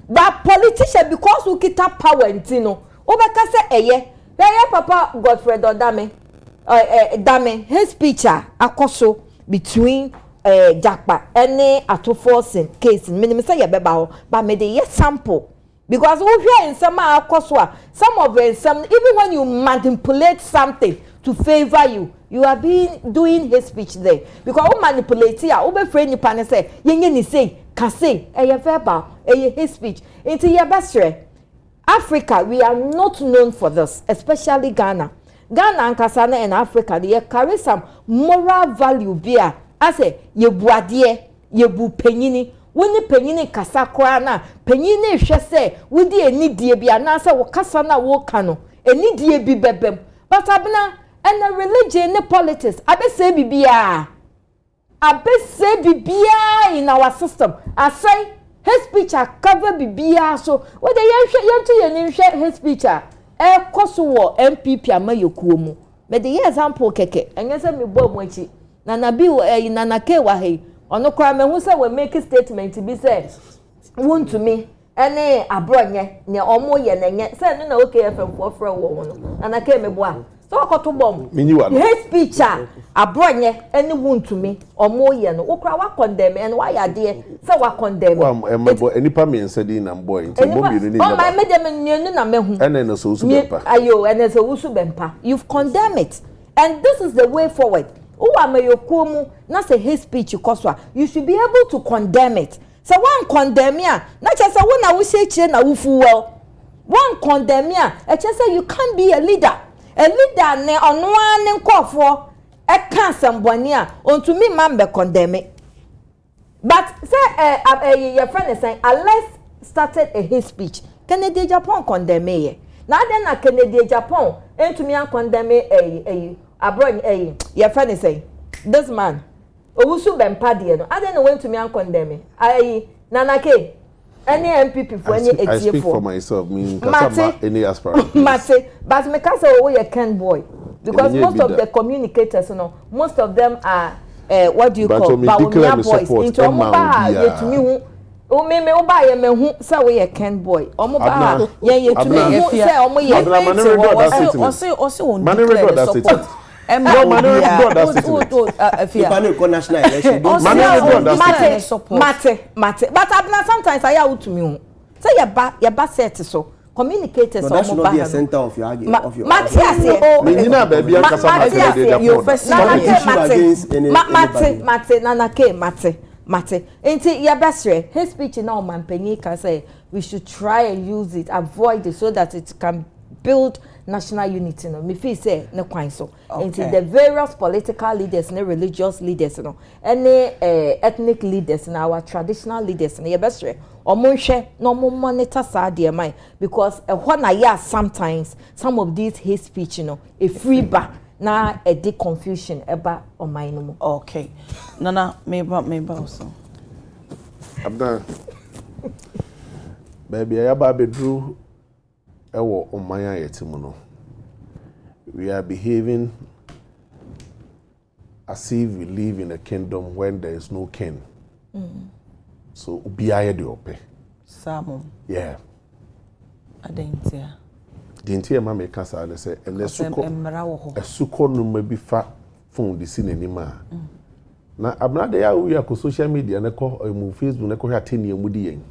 but politician because we kita power ntino obeka say eye papa Godfred Odame dame his picture akoso between Jakpa any Atoforcing case minimum say beba ho but me dey sample because we hear in some akoswa some of them some even when you manipulate something to favor you are doing his speech there because we manipulate here we be friend nipa ne say yenye ni say can say verbal his speech into your best Africa we are not known for this especially Ghana and Kasana and Africa they carry some moral value bia I say ye buadie ye bu penyini woni penyini kasa kwa na penyini hwe se wodi enidie bia na say wo kasa na wo ka no enidie bi bebem but abna and the religion and politics abese bibia in our system I say his speech cover bibia so what the yenhwe his speech koso wo MPP amayokuo mu me the example keke enye se me bo mu achi na bi na ke wa he ono kwa me hu se we make statement bi say want to me ene abronye ne omo ye nenye se no na OKFM for wo no na ke me bo a so akoto bom hate speech abronye ene want to me omo ye no okra wa condemn and why ade se wa condemn enipa me nsedi na mboy nti mo mi ni na my me dem nienu na mehu ene na so usu bempa ayo ene so usu bempa you've condemned it And this is the way forward. Na say hate speech you should be able to condemn it. So one condemn ya, not just a one I will say na wufu well. One condemn ya, just say you can't be a leader. A leader ne on one call for a cancer bonia unto me man be condemn it. But say your friend is saying unless started a hate speech, Canada Japan condemn me. Now then a Canada Japan into me and condemn abroad your friend is saying this man Owusu Bempadi no I don't went to me and condemn me. Nanake any MPP for any I speak for myself, me any aspirant. Mate, but me can say we a Ken boy because most of the communicators, most of them are what do you call Baumia boys into Omoba yet to me me oba ye me hu say we a Ken boy Omoba ye to me hu say omo ye Mane record that statement. National election. Mate. But sometimes I out to me. Say your ba set so. Communicators that should not be a center of your argument. Mate. Ain't your best way. His speech now man penny can say we should try and use it, avoid it so that it can build national unity. Me feel say no quite so. Into the various political leaders, no religious leaders, any ethnic leaders, our traditional leaders, your best way. Or no more monitor sad mind because when I hear sometimes some of these hate speech, a free bar now a deep confusion about on my no. Okay, Nana, maybe also. Abda, baby, I have bedroom. Ewo omaya yetimuno. We are behaving as if we live in a kingdom when there is no king. So ubiaye de ope. Samum. Yeah. Adentia. Dentia ma make us say and esuko no ma bi fa phone disi nanima. Na abna de ya we ko social media na ko mu Facebook na ko hwa teni amudi yen.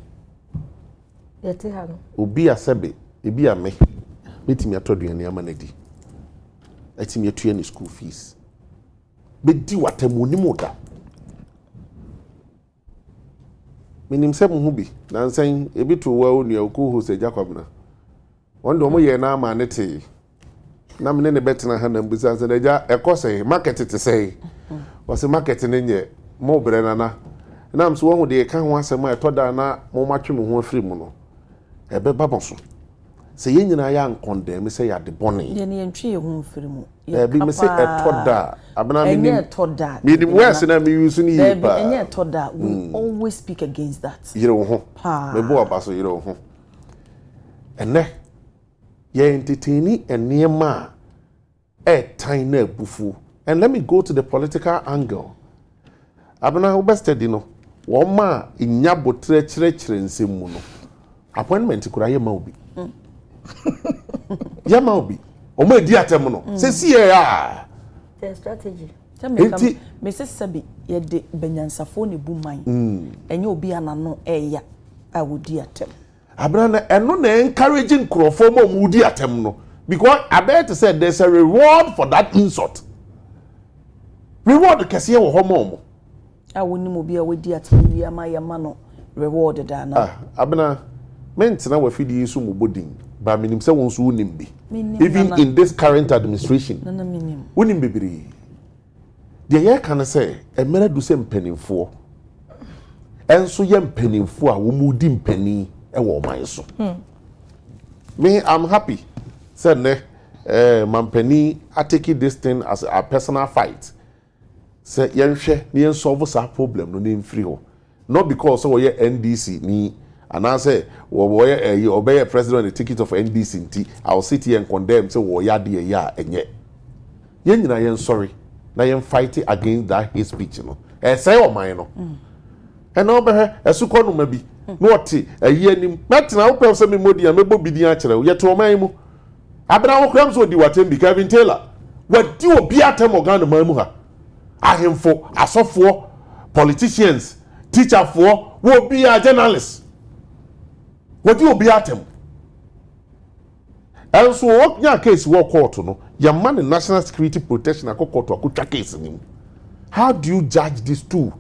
Yete ha no. Obi asebe ebi ame metimi atoduane amanadi etimi atue ni school fees bedi watamoni moda minim se mu hu bi nansan ebi to wa onu akuo ho se Jacob na wondo mo ye na ama ne te na me ne betena ha na mbusa se deja ekose market te sei wose market ne nye mo bre na na mso wo hu de ka ho asema etoda na mo matwe mo ho afiri mu no ebe babonso se yenyina ya nkondem se ya de bone ye ne ntwe ye hu mfiri mu bi me se etoda abana mi ni etoda mi di wes na mi use ni yi pa enye etoda we always speak against that yire wo ho me bo abaso yire wo ho ene ye entertain enema tan na bufu. And let me go to the political angle. Abana wo best study no wo ma inya botre chire nsem mu no appointment kura ye ma obi ya ma obi o ma di atem no se si ya the strategy enti me se sabi ye de benyansafo ne bu man enye obi anano eya a wodi atem abana na eno na encouraging crofo ma mu di atem no because I bet to say there's a reward for that insult. Reward kese wo ho mo a woni mo bia wodi atem wi ama ya ma no reward da na abana mentina wa fidi yesu mo bodin ba minim se won so wonim bi even in this current administration na minim wonim bebiri de ye kan say emere du se mpanimfo enso ye mpanimfo a wo mu di mpani e wo man so me I'm happy say ne mampani I take this thing as a personal fight. Say yenhwe ni yen solve sa problem no nem free ho not because so we NDC ni and I say we obey president the ticket of NDC nti I will sit here and condemn say we ya de ya enye yen nyina yen sorry na yen fight against that hate speech no say o man no and no be esuko no ma bi no oti ayi anim metina wo pem say me modi a mebo bidin a kire wo yeto man mu abena wo kram so di watem bi Kevin Taylor wadi obi atem organ man mu ha ahemfo asofo politicians teacher for will be a journalist what you be atem And so what your case work court no, your man in national security protection court to case in. How do you judge these two?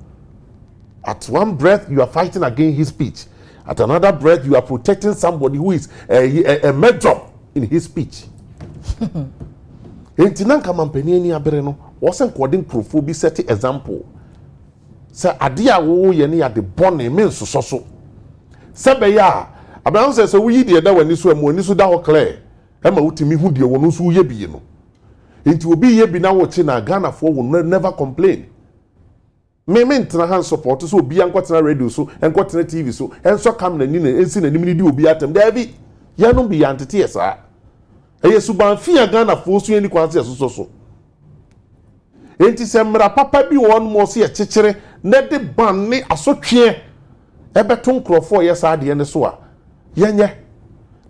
At one breath you are fighting against his speech. At another breath you are protecting somebody who is a major in his speech. Entinan kamampeni ni abere no, wasn't according to be set example. Say adia wo ye ne ya de bone men so. Sebe ya Abraham says so we dey da wani so am wani so da ho clear. E ma wutimi hu de wono so ye bi no. Enti obi ye bi na wo chi na Ghana for will never complain. Me ntena han support so obi ankotena radio so enkotena TV so enso kam na ni na ensi na nimini di obi atem da bi ya no bi yantete esa. Eye suban fia Ghana for so eni kwanse so. Enti se mra papa bi won mo se ye kekere na de ban ne asotwe ebeton krofo ye sa de ne so a yenye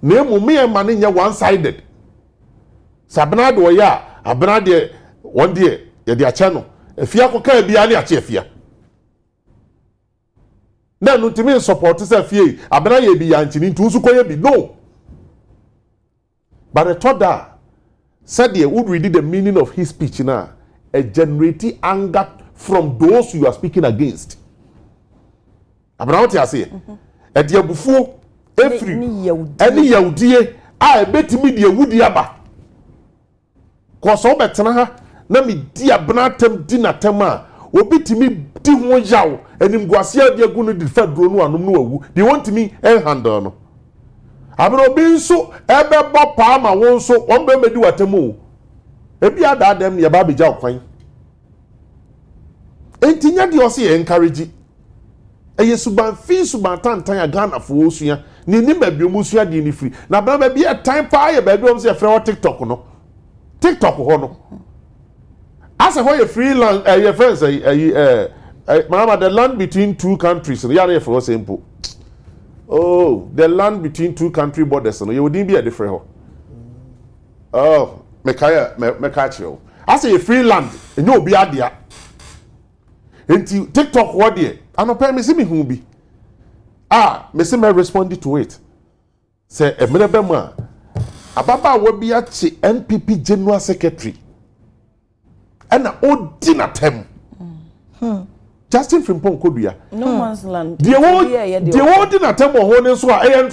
na emu me ma ne nya one sided sabna do ya abna de won de ye de ache no afia ko ka bia ne ache afia na no timi support se afia abna ye bi ya ntini ntu su ko ye bi no. But I thought that said he would read the meaning of his speech now, a generating anger from those you are speaking against. Abna what you say? E dia bufu efri any yaudie a betimi de wudi aba. Ko so betena ha na me di abna tem di na tem a obitimi di ho yaw enim guase ade gu no di fadro no anom no awu. They want me handle no. Abro bi so ebe bo pa ma won so won be medi watemu ebi ada dem ye ba beja okwan entinya de o se encourage eye suban fi suban tantan ya Ghana fo osua ni ni ba bi omusua de ni free na bra ba bi e time pa ye ba bi o se frɛ o TikTok no TikTok ho no asa ho ye freelance ye friends mama the land between two countries ya na for simple. Oh, the land between two country borders, no, you wouldn't be a different. Oh, Mekaya. I say a free land, and you'll be out there. Until TikTok, what dear? I don't pay me see me who be. Ah, Miss me responded to it. Say a minute, Ababa will be at the NPP General Secretary. And an old dinner term. Justin Frimpong Koduya. No man's land. The old in a temple holding so a and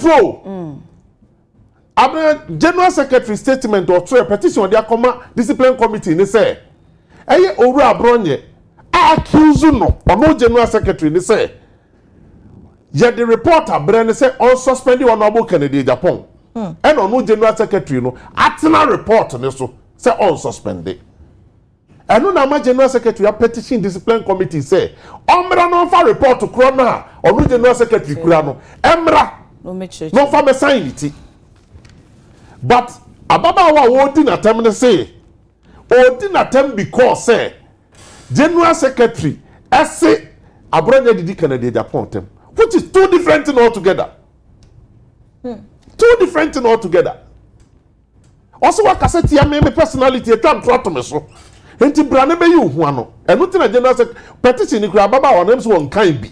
Abna General Secretary statement or a petition on their discipline committee they say. Aye over abronye accuse no or no General Secretary they say. Yet the reporter Bren say on suspended honorable Kennedy Japan. And on no General Secretary no atina report on so say on suspended. And no General Secretary a petition discipline committee say omra no fa report to krona or no General Secretary krano emra no make sure no fa me sign it. But ababa wa wodi na tem ne say odi na tem because say General Secretary ese abronya didi Canada Japan tem, which is two different thing altogether. Two different thing altogether. Also what cassette ya me personality e tram trot me so. Enti brane be you ho ano eno ti na General Secretary petition ni kura baba won so won kan bi.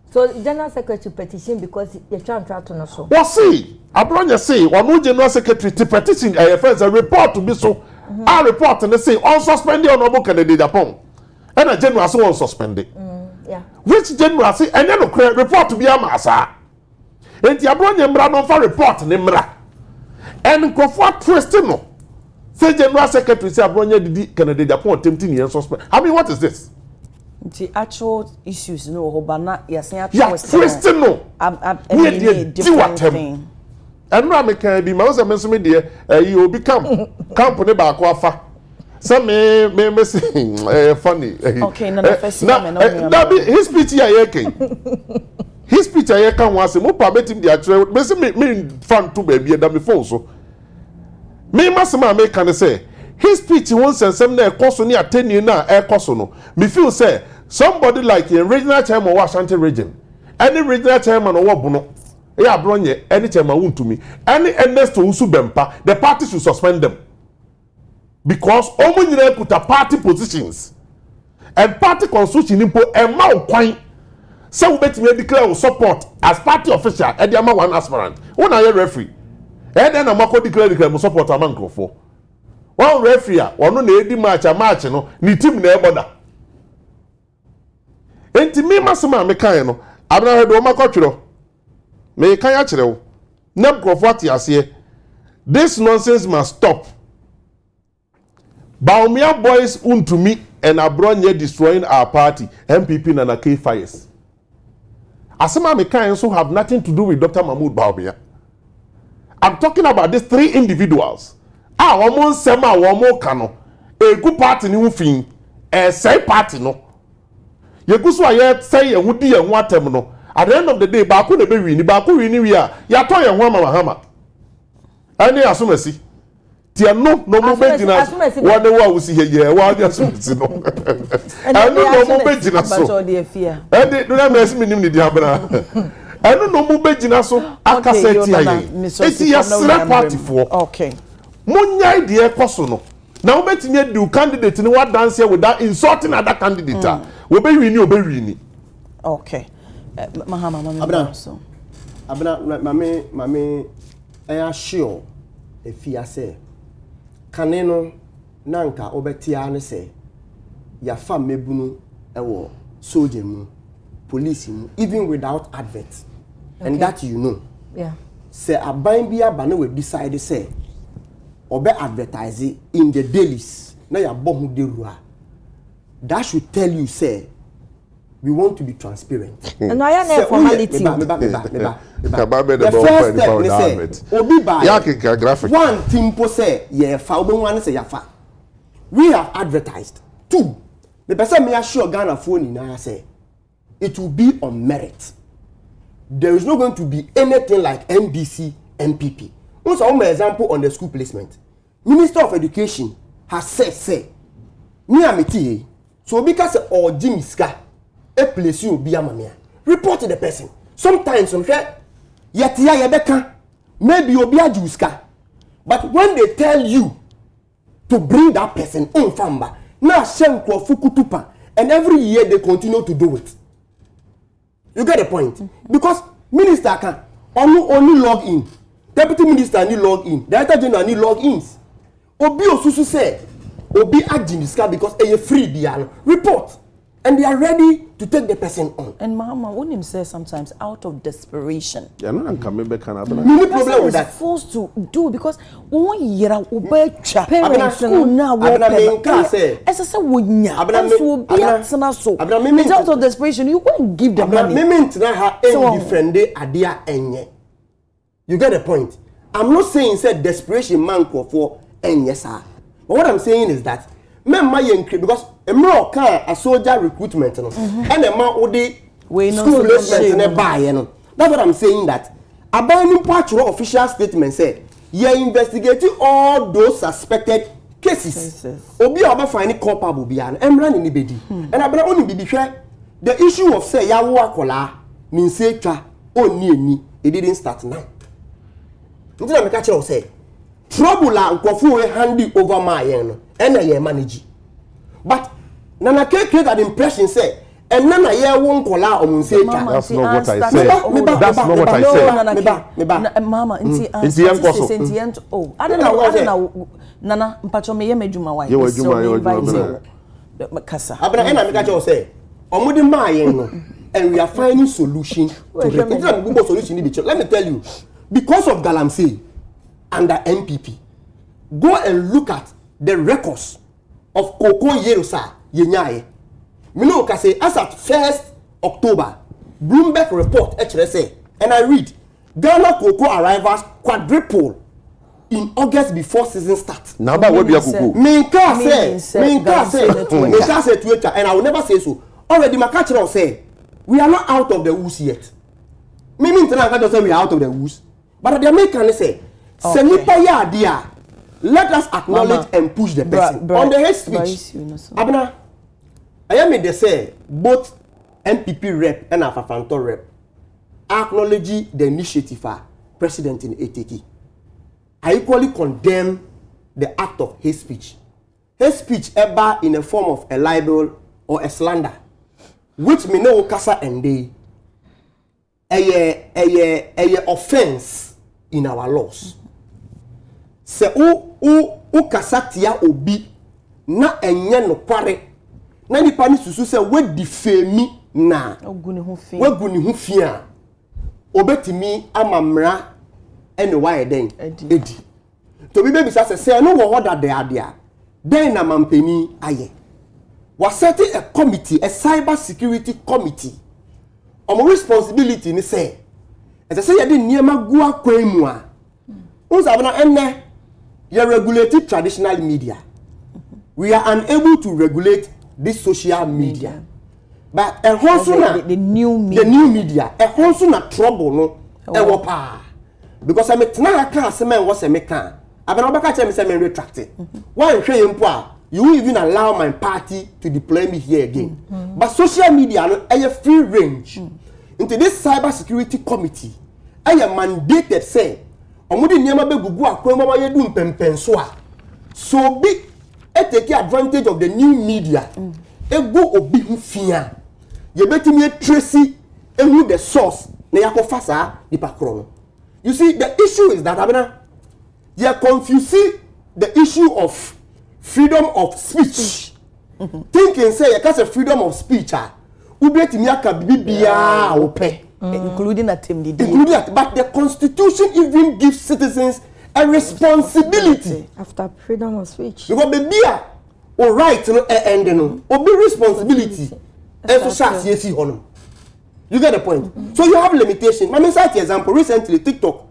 So General Secretary petition because you try to no so. What see abronya say one General Secretary to petition first a report to be so a report and they say on suspended honorable Kennedy Japan and a general so on suspended. Yeah. Which general say and then report to be a massa. Enti abronya mra no fa report ni mra and crofo twist no. Say General Secretary say abronya didi Kennedy Japan attempting to suspend. I mean what is this? The actual issues no hobana yasen actual no different thing. And no make be ma say me so me de you obi camp ne ba ko afa. Say me say funny. Okay, no first na be his speech here ken. His speech here kan wan say mo pa betim de atre me say me fan to ba bi da me phone so. Me masema me kan say his speech won sensem na ekoso ni ateni na ekoso no. Me feel say somebody like a regional chairman of Ashanti region, any regional chairman or Bono, any chairman won't to me, any Ernesto Usubempa, the party should suspend them. Because Omunire put a party positions and party constitution impo and mount quine. So bet me declare support as party official at the one aspirant. When I referee, then I'm going to declare my support a man for. One referee, one no edi match no, ni team na eboda. Enti me masema me kan no, abna do makotwero. Me kan ya kire wo. Na mkrofo atiase. This nonsense must stop. Baumia boys unto me and abronye destroying our party, MPP Nana K fires. Asema me kan so have nothing to do with Dr. Mahmoud Baumia. I'm talking about these 3 individuals. Woman sema woman kano. Egu party ni ufin. Say party no. Yegu so aye say ye hudi ye ho atem no. At the end of the day, baako na be wini, baako wini wi a, ya to ye ho amahama. Ani asumasi. Tia no mo be gina. Wone wa wusi ye wa asumasi no. Ani no mo be gina so. Edi do na mesi minim ni di abra. Ani no mo be gina so akaseti aye. Eti ya sra party for. Okay. Munya idea koso no. Na obetimi adu candidate ni what dance here without insulting other candidate. We be wini. Okay. Mahama Abna mame I sure if you say kaneno nanka obetia ne say ya fam mebunu ewo soldier mu police mu even without advert. Okay. And that you know. Yeah. Say aban bia ba na we decide say obe advertise in the dailies na ya bohu derua. That should tell you say we want to be transparent. And I am a formality. The first step they say obi buy one timpo say yeah fa obi one say yafa. We have advertised. 2, the person me assure Ghana phone in say it will be on merit. There is not going to be anything like MDC, MPP. Also, one example on the school placement. Minister of Education has said, say, me amiti, so because or Jimmy Ska, a place you be a mamia. Report to the person. Sometimes, some share, yet ya beka, maybe you'll be a Juska. But when they tell you to bring that person on famba, now send kwa fukutupa, and every year they continue to do it. You get the point? Because minister can only log in. Deputy minister need log in. Director general need log ins. Obi osusu say Obi Ajiniska because a free biano report. And they are ready to take the person on. And Mahama, when him say sometimes out of desperation. Yeah, no one can maybe can happen. No problem with that. Forced to do because one year ubecha parents school now work. As I say, wonya. So be at so. It's out of desperation. You won't give them money. You get the point. I'm not saying say desperation man for enye sir. But what I'm saying is that because a soldier recruitment and a man would school placement and buy. That's what I'm saying. That abandoning partial official statement said, "You are investigating all those suspected cases. Obi aba find culpable bian. Emran in ibedi. And abana only be the issue of say yawo akola means say twa oni it didn't start now. Until I catch you say trouble and kofu handy over my yen and I manage. But Nana K create that impression say and Nana ye won't call out on say that's not what I said. That's not what I said. Mama, I don't know. Nana, mpacho me ye medjuma wa. You Makasa. Abra and I catch you say omudi my yen and we are finding solution to the solution. Let me tell you, because of Galamsey under MPP, go and look at the records of Koko Yerusa Yenyaye. Me know say as at 1st October, Bloomberg report HRSA, and I read Ghana cocoa arrivals quadruple in August before season starts. Now that would be a cuckoo. Minka say Twitter, and I will never say so. Already my catcher say we are not out of the woods yet. Me mean tonight I say we are out of the woods. But the American say, let us acknowledge and push the person on the hate speech. Abna, I am they say both MPP rep and Afafanto rep acknowledge the initiative of President in ATK. I equally condemn the act of hate speech. Hate speech ever in a form of a libel or a slander, which me no kasa ende a offense in our laws. se o kasatia obi na enye no kware na nipa ni susu se we defame na ogu ne ho fi a obetimi amamra ene wa eden edi to bi bebi say no wo hoda de adea den na mampeni aye was setting a committee, a cyber security committee. My responsibility ni say, as I say, you didn't near my gua kwemwa. Who's having you regulated traditional media. We are unable to regulate this social media. But a honsuna the new media, a honsuna trouble no, ewopa. Because I met na ka semen was a meka. Abena catch me semen retracted. Why show you you won't even allow my party to deploy me here again. But social media no a free range. Into this cyber security committee, I am mandated say, omudi nyama be gugu akwema wa yedu mpempen so be take advantage of the new media. Ego obi hu fia. Ye betimi tracy ehu the source na yakofasa dipakro. You see, the issue is that abena you are confusing the issue of freedom of speech. Thinking say you can say freedom of speech ubetimi aka bibia ope including but the constitution even gives citizens a responsibility after freedom of speech. Because bibia o right no end no obi responsibility and so yes honor. You get the point? So you have limitation. Let me cite example recently TikTok.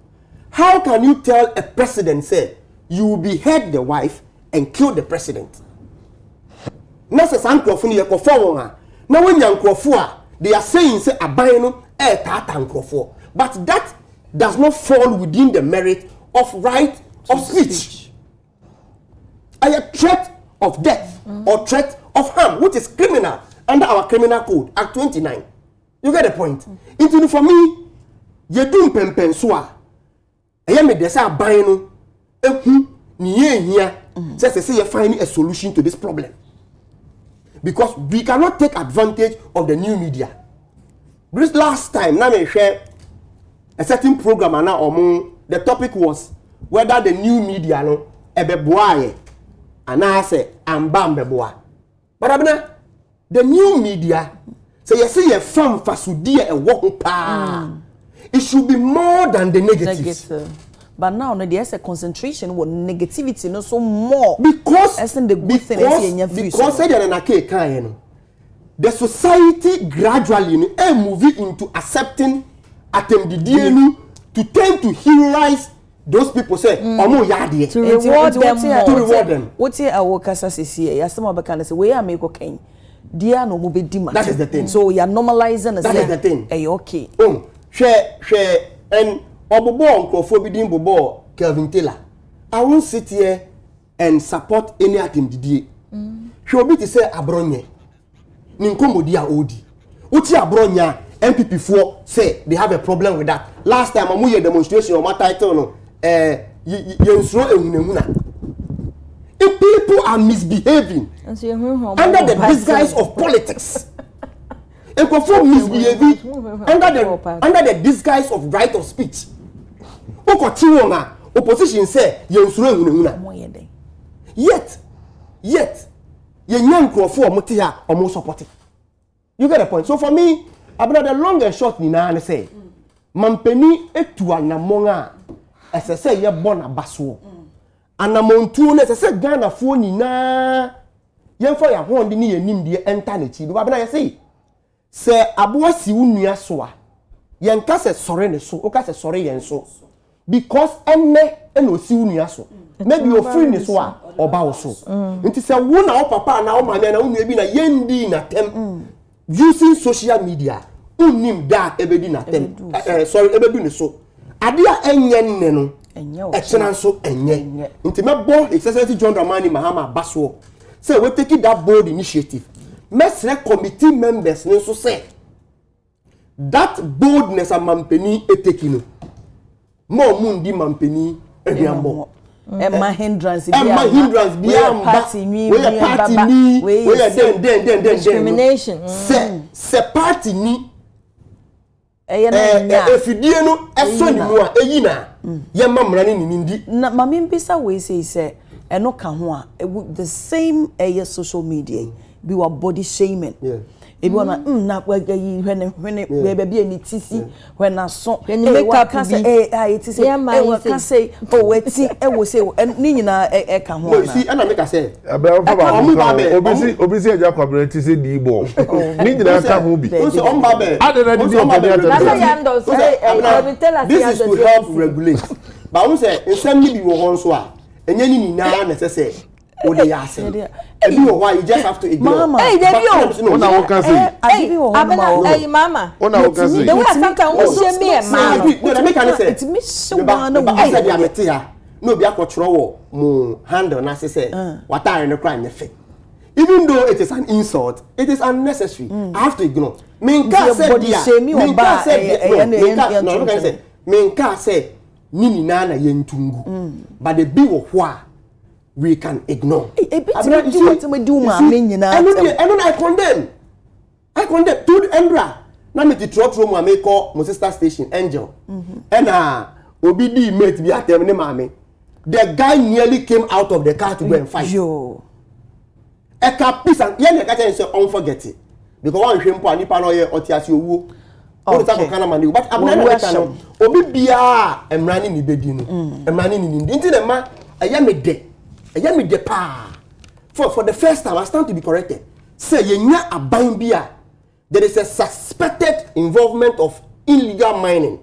How can you tell a president say you will behead the wife and kill the president? Na se sankrofo ni yekofo won a na wanya nkrofo a they are saying say aban no tata nkrofo, but that does not fall within the merit of right of speech. A threat of death or threat of harm, which is criminal under our criminal code Act 29. You get the point? Into for me ye do pempen so a me dey say aban no ehu ni ehia say you find a solution to this problem, because we cannot take advantage of the new media. This last time na me share a certain program and now the topic was whether the new media no ebeboa and I say amba mbeboa. But abena the new media say you see a farm fasudie e wo pa. It should be more than the negatives. But now there's a concentration on negativity, no so more because the good thing because the society gradually moving into accepting attempt to tend to heroize those people say to reward them. What's here our kasa sisi ya some of the say we are make okay dia no mo be di that is the thing. So you are normalizing that is the thing. Okay share and Obobo Nkrofo bi din bobo Kelvin Taylor. I won't sit here and support any attempt. She obi to say abronye. Ninkomodi a odi. Uti abronya MPP for say they have a problem with that. Last time amu ye demonstration on my title no yensro ehunehuna. If people are misbehaving under the disguise of politics. And conform misbehaving under the disguise of right of speech. Opposition say yet ye young crofo omote ha omo support it. You get the point? So for me, about the long and short ni na say mampeni etu anamon a say ye born abaso anamontu na say Ghana fo ni na ye for ya ho ndi ni yenim de enter na chi do abena ye say se aboa si unua so a yen ka se sore ne so o ka se sore yen so because enne na osi unua so maybe you free ne so a oba wo so nti se wo na o papa na o mama na unua bi na yendi na tem using social media unim da ebedi na tem sorry ebedu ne so ade a enye nne no ekena so enye nti mebo excellency John Dramani Mahama baso say we take that bold initiative. Mesre committee members ne so say that boldness a mampeni etekino mo mundi mampeni ediambo Emma hindrance be party me we den discrimination se party ni efidie no eso ni mu a eyi na ye mamra ni nindi na mama mbisa we say eno ka ho a the same social media be wa body shaming ebi wana na yi hwene we be bi ni tisi hwena so makeup say tisi we can say weti wo say ni nyina ka ho na see na make I say obi si eja kwabere tisi di bo ni nyina ka ho bi o say on ba be this is to help regulate but we say nsem ni bi wo ho so a enye ni na na say o dey ase ebi wo why you just have to ignore hey debi o na wo kan say hey mama ona wo kan say the way sometimes we share me and mama no make I say it me so one I said ya mete ya no bi akotro wo mo handle na say what are no crime nefe even though it is an insult it is unnecessary I have to ignore minka say minka say nini na yentungu but the bi wo ho a we can ignore. I condemn to Endra. Na me ti trot room me call my sister station Angel. And obi di mate bi atem ne mame. The guy nearly came out of the car to go and fight. Yo. E ka peace and ye na ka say unforget it. Because one hwempo anipa no ye otiase owu. O ta ko kana mani but abuna na ka no obi bia emrani ni bedi no. Emrani ni ndi nti na ma aya me de me de pa for the first time I stand to be corrected say yenya aban bia there is a suspected involvement of illegal mining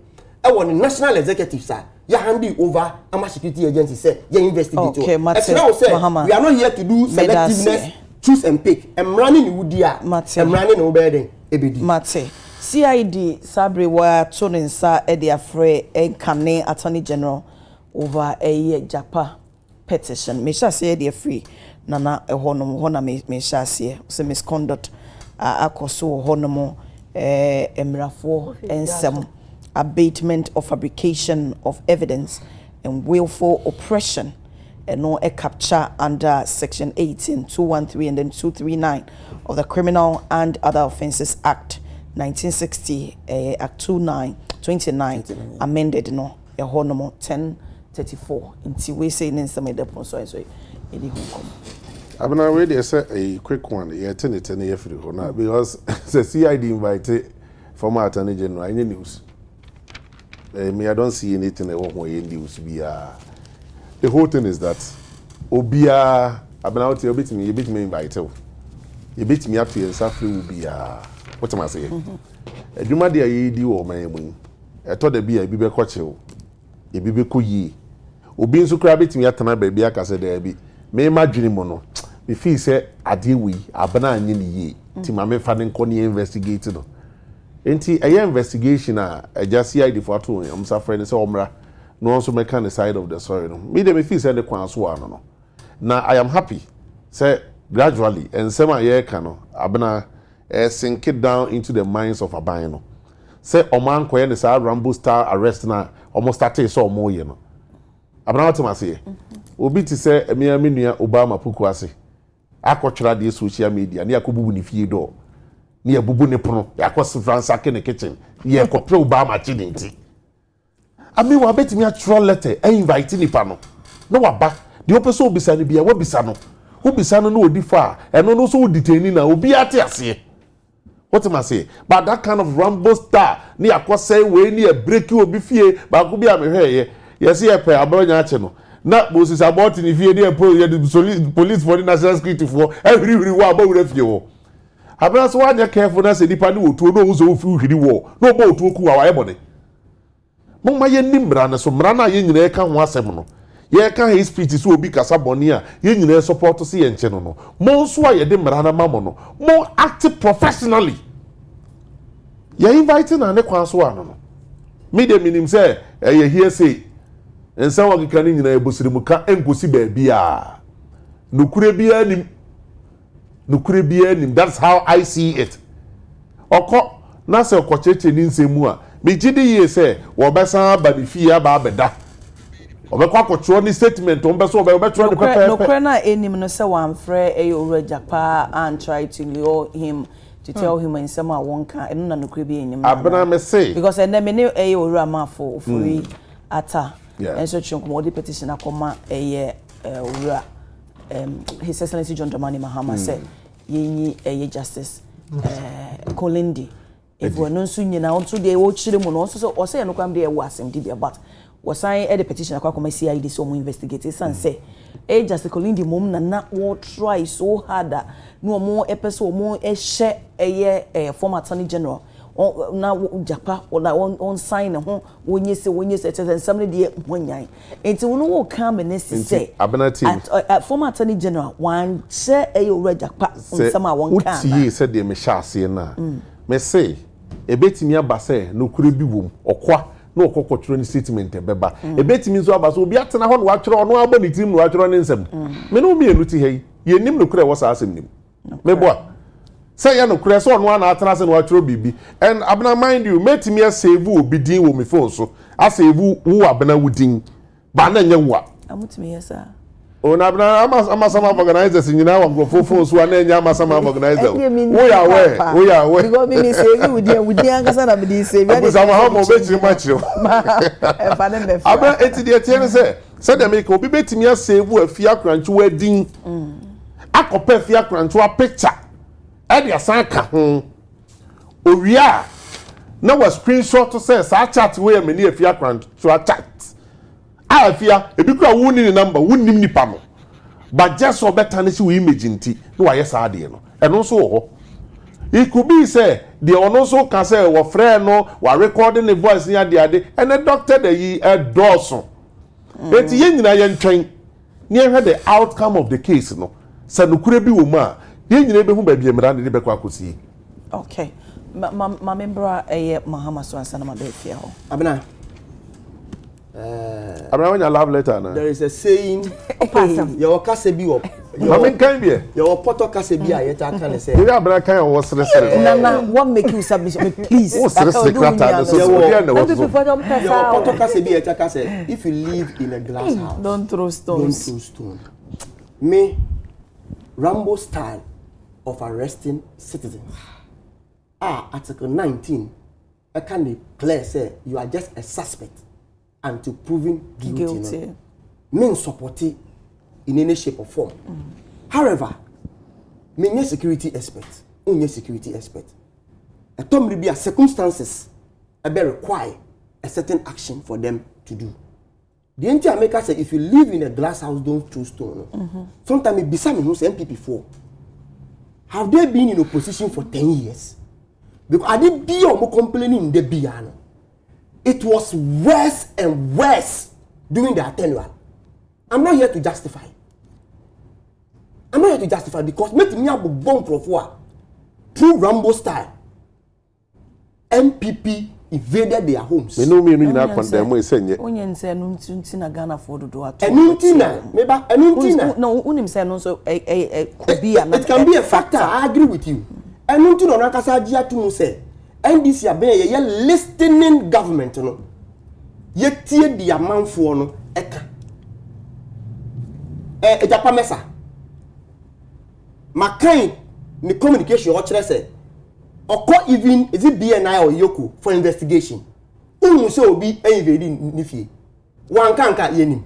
e won the national executive sir ya hand it over ama security agency say ya investigate okay, we are not here to do selectiveness choose and pick emrani ni wudi a emrani no be den ebedi mate CID Sabre wa tonensa e de afre enkane attorney general over a Japa petition me sha say dey free nana ehonom hona me sha say misconduct akoso honom emrafo ensem abatement of fabrication of evidence and willful oppression and no capture under section 18 213 and then 239 of the Criminal and Other Offences Act 1960 Act 29 amended no ehonom 1034 until we say in some of the sponsor so it come. Abena we dey say a quick one here 10 year free now because the CID invited former attorney general any news. Me I don't see anything I want in news be the whole thing is that obia abena what you bit me invite you bit me up to yourself will be what am I saying? Eduma dey yedi wo man mu. Eto da bi be kochew. E bi be koyi. Obi nso kra betimi atana ba bi aka se da bi me ma dwene mo no me feel say ade wi abana anye ne ye ti ma me fa ne nko ne investigate no enti eye investigation a eja CID for ato am safre ne se omra no also make the side of the story no me dey me feel say the kwan so ano no na I am happy say gradually ensem a ye ka no abana sink it down into the minds of aban no say oman koye ne sa Rambo star arrest na almost started so mo ye no abana what ma say obi ti say emia menua Obama puku ase akotwra de social media ne yakobubu ne fie do ne yabubu ne pono yakos France ake ne kitchen ne yakopre Obama chidenti ami wa betimi a troll letter e invite ni pa no no waba de opeso obisa ne bia wabisa no obisa no no odi fa eno no so detain na obi ate ase. What am I say? But that kind of Rambo star, ni akose we ni a break you obi fie, ba ko bi a me hwe ye se ye pe abronya ache no. Na Moses about ni fie dey police for the national security for every wa about fie wo. Abra so wa careful na se nipa ni otuo no uzo ofi hwiri wo. No bo otuo ku wa wa ye bone. Mo ma ye nimra na so mra na ye nyina ka ho asem no. Ye ka his speech so obi kasa bone a ye nyina support se ye nche no. Mo so a ye de mra na mamo no. Mo act professionally. Ye inviting na ne kwan so ano no. Me de minim say ye here say ensa wa kika ni nyina ebusiri mu ka enkosi ba bia. Nukure bia nim that's how I see it. Oko na se okocheche ni nsemu a me gidi ye say wo besa ba ni fie aba abeda. Obekwa akotro ni statement on beso obetro ni pepe. No kwena enim no se wan frɛ Owura Japa and try to lure him to to tell him in some one can and no could be in Abena me say because and then many a rama for free ata and so chunk the petition akoma a His Excellency John Dramani Mahama said ye a justice Kolindi if we're no soon now to the old children also or say no come there was him did but was I a petition akoma CID so mo investigate and say a justice Kolindi mom na what try so harder no more episode more a share a former attorney general na japa or na on sign ho when you say and somebody dey honyan enti wo no come and say at former attorney general one share a japa some one can he said dey me sha se na me say e betimi aba say no kure bi wom okwa na okokotro ni statement e beba e betimi nso aba so obi atena ho na wa twere ono aba ni tim na wa twere ne nsam me no me enu ti hei ye nim no kure wo sa asem nim me boa say ya no kure so ono na atena se na wa twere bibi and abna mind you metimi a save obi din wo me phone so a save wo abna wudin ba na nya wo amutimi yesa ona abna ama some organizers nyina wa go phone so na nya ama some organizers wo ya we because me save wudin ankasa na me di save ya sama ha mo be chiri ma chiri e fa dem be fa abna eti de tie ne say dem make obi betimi a save afia kranchu wadin akopa afia kranchu a picture e de asan ka ho owia na wa screenshot to say sa chat we me ni afia kranchu a chat afia ebi kura woni ni number wonnim nipa no but just so better ne si we image nti no wa yes ade no eno so ho it could be say the ono so can say wo friend no wa recording the voice ni ade and the doctor dey yi doso eti ye nyina ye ntwen ni ehwe the outcome of the case no sa no kure bi wo mu a ye nyina be hu ba bi emra ne be kwa kosi okay ma membra Mahama so ansa na ma be fia ho abena when you love letter na there is a saying your kasebi wo I can be your poto kasebi a yeta kan say you abena kan wo sere na what make you submission please wo sere secret so your na wo poto kasebi yeta ka say if you live in a glass house don't throw stones me Rambo style of arresting citizens article 19 I can declare say you are just a suspect until proven guilty. Men support it in any shape or form. However, me security expert, only security expert. A time will be a circumstances require a certain action for them to do. The entire maker say if you live in a glass house, don't throw stone. Sometimes it be some who say MPP for. Have they been in opposition for 10 years? Because I did be or complaining in the piano. It was worse and worse during the annual. I'm not here to justify. Because make me have a bomb profile through Rambo style. MPP invaded their homes. Me no na condemn we senye. Onye nse no nti na Ghana for do ato. Enuntina. No, unim say no so could be it can be a factor. I agree with you. Enuntina na kasa dia to mu say NDC abey ye listening government no ye tie di amanfo no eka ejapa mesa makai ni communication o kire say oko even is it BNI or Yoko for investigation unu say obi invade ni fie wan kanka yenim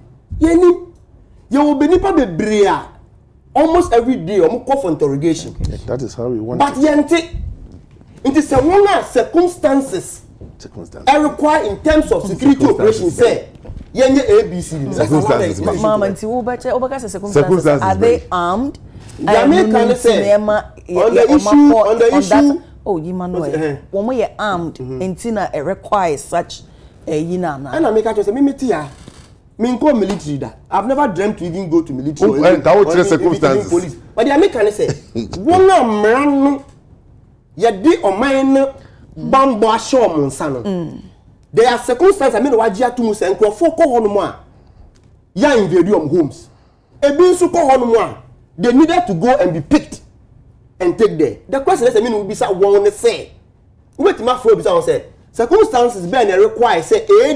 ye obi nipa bebre a almost every day o mo call for interrogation. That is how we want but yente it is a one circumstances require in terms of security operations say yenye ABC mama nti wo ba circumstances are they armed and can say on the issue oh you man know wo ye armed nti na require such yina na and I make say me tia me go military that I've never dreamt to even go to military or circumstances police but the American say one man yedi oman bambo asho monsa no there are circumstances I mean wajia to musa nkrofo ko hono mu a ya invade homes ebi nso ko hono mu a they needed to go and be picked and take there the question is I mean we be say won say wait ma for be say circumstances be na require say there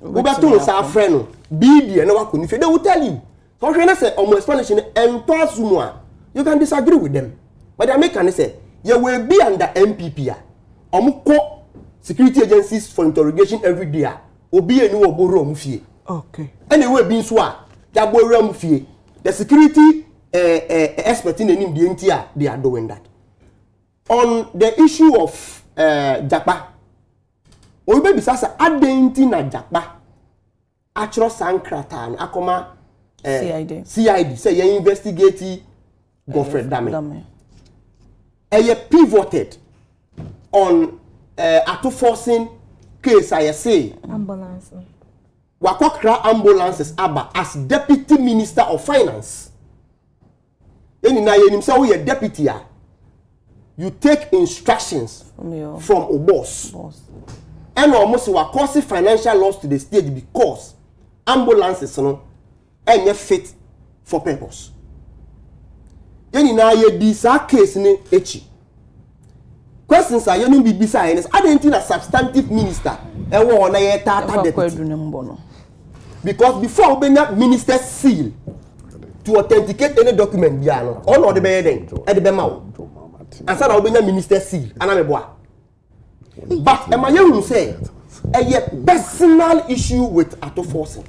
we be to say friend no be there na wa ko ni fe they will tell you so we na say omo explanation ento asumu a you can disagree with them but the American say you will be under MPP omuko security agencies for interrogation every day obi enu oboro omufie okay anyway bi nso a ya boru omufie the security expert in the ntia they are doing that on the issue of japa obi be sasa adenti na japa actual sankrata no akoma CID say you investigate Godfrey Dame. Pivoted on auto forcing case I say ambulance. Wakokra ambulances aba as deputy minister of finance. Eni na yenim say we deputy a you take instructions from a boss. And almost wakosi financial loss to the state because ambulances no enye fit for purpose. Yeni na ye di sa case ni echi. Questions are yenu bibisa yenes adentina substantive minister ewo na ye tata deputy. Because before obenya minister seal to authenticate any document bia no ono de be den e de be ma wo. Asa na obenya minister seal ana meboa. But emaye say a personal issue with auto forcing.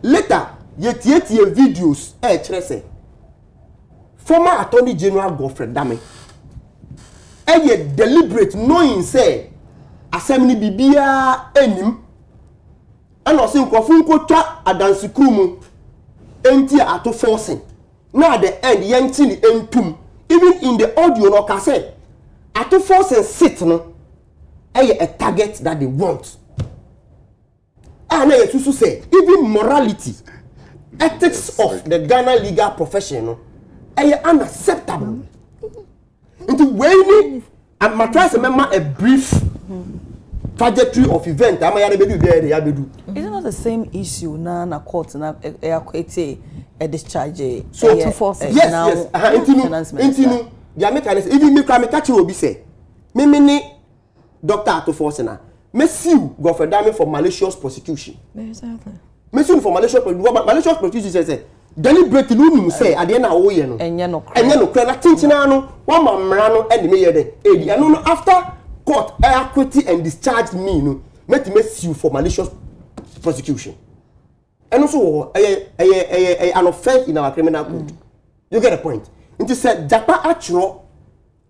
Later yetie videos kire say former Attorney General Godfrey Dame deliberate knowing say assembly bibia enim and also nkofun ko twa adansi krumu enti auto forcing na the end yanti ni entum even in the audio no ka say auto forcing sit no a target that they want and na yesusu say even morality ethics of the Ghana legal profession no unacceptable. Into when and my try to remember a brief trajectory of event. Is it not the same issue now na court na a discharge? So to force yes. Into the Americans even me catch you will be say me doctor to force na me sue Godfrey Dame for malicious prosecution. Exactly. Me sue for malicious prosecution say deliberately no say ade na wo ye no enye no kra na tintina no one mamra no e me ye de edi eno no after court acquitted and discharged me no make me sue for malicious prosecution eno so an offense in our criminal code. You get the point. It said japa achro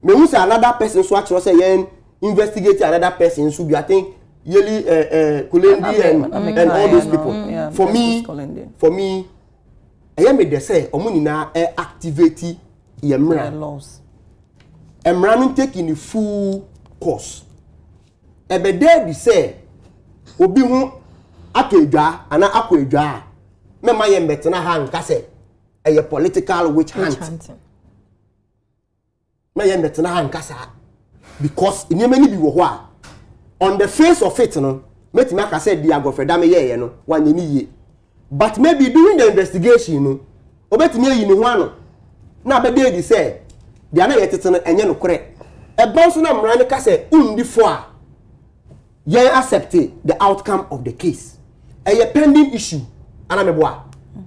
me hu say another person so achro say yen investigate another person so I think Yeli Kulendi and all those people. For me I am de say omuni na activate yemra laws. Emra taking the full course. Ebe there be say obi hu akedwa ana akwedwa me ma yem betena ha nka say a political witch hunting. Me yem betena ha nka sa because inyemani bi wo ho a on the face of it no metimi aka say dia Godfrey Dame ye no wanye ni ye. But maybe during the investigation, no, obetimi ayi ni ho ano. Na be dey say, dia na yetete no enye no kore. E bonso na mra ne ka say undi fo a ye accept the outcome of the case. A pending issue. Ana meboa.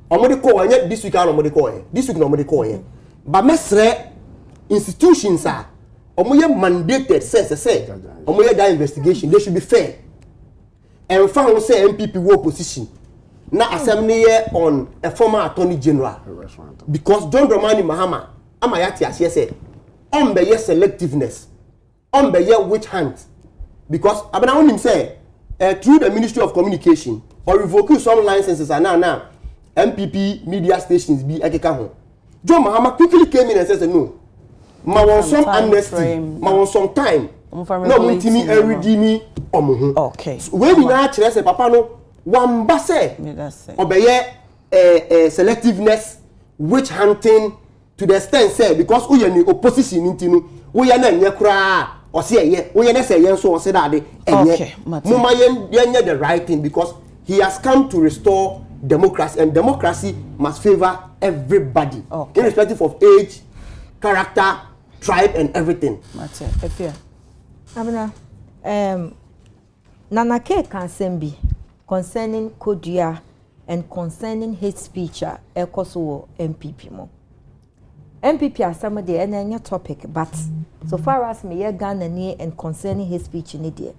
Omode ko wanye this week ana omode ko ye. This week na omode ko ye. But mesre institutions are omoye mandated say omoye that investigation they should be fair. And found say MPP wo position. Na assembly on a former Attorney General because John Dramani Mahama amayati asye say on be selectiveness on be witch hunt because abana onim say through the Ministry of Communication or revoking some licenses and now MPP media stations be akeka ho. John Mahama quickly came in and said no ma won some amnesty ma won some time no muntimi eridimi omo ho. Okay so when we na kire say papa no one base obeye selectiveness witch hunting to the extent say because we are opposition intinu we are na nye kura o se ye we na say yen so o se that de enye muma yen the right thing because he has come to restore democracy and democracy must favor everybody irrespective of age, character, tribe and everything. Abena Nana K can sembi concerning Kodia and concerning hate speech ekoso MPP mo. MPP asem de any topic, but so far as me ye Ghana ni and concerning his speech in India,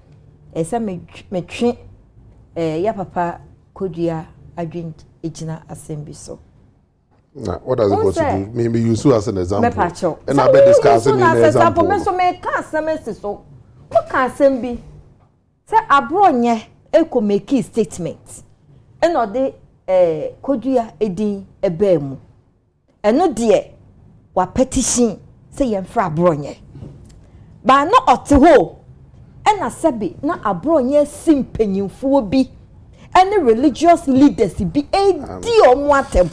esa me twe ya papa Kodua adwin ejina assembly so. Now, what does it got to do? Maybe use you as an example. And I be discussing an example. Me so me can semester so. What can assembly? Say abronye eko make statement. Eno de Kodua edin ebe mu. Eno de wa petition say yemfra abronye. Ba no ote ho. Ena sebi na abronye simpenyimfo bi. Any religious leaders be edi omwatem.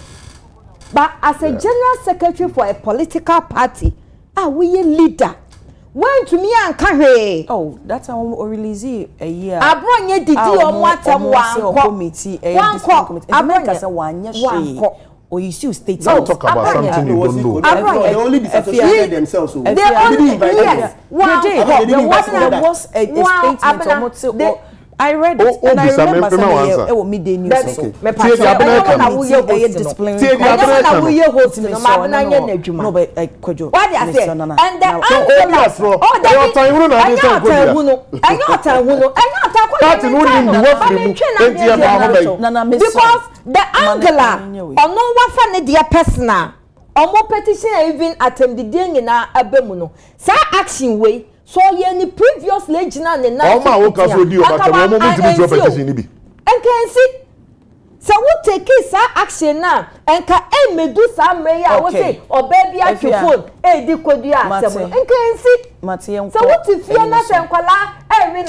But as a general secretary for a political party, we a leader. When to me and carry. Oh, that's how we release a year. Abronye didi omwatem one committee, one committee. Abronye one year. Or you see state. Don't talk about something you don't know. They only disassociated themselves. They only yes. There was a statement. I read it and I remember saying it midday news. No, but like Kojo. What I say? And the answer. Oh, because the Angela, or no one funny dear personal, or more petition even attempted the ding in our abemuno. Sa action way. So any previous legend and now and can see so what take his action now and can do some way I would say or baby at your phone di Kodua and can see so what if you're not and every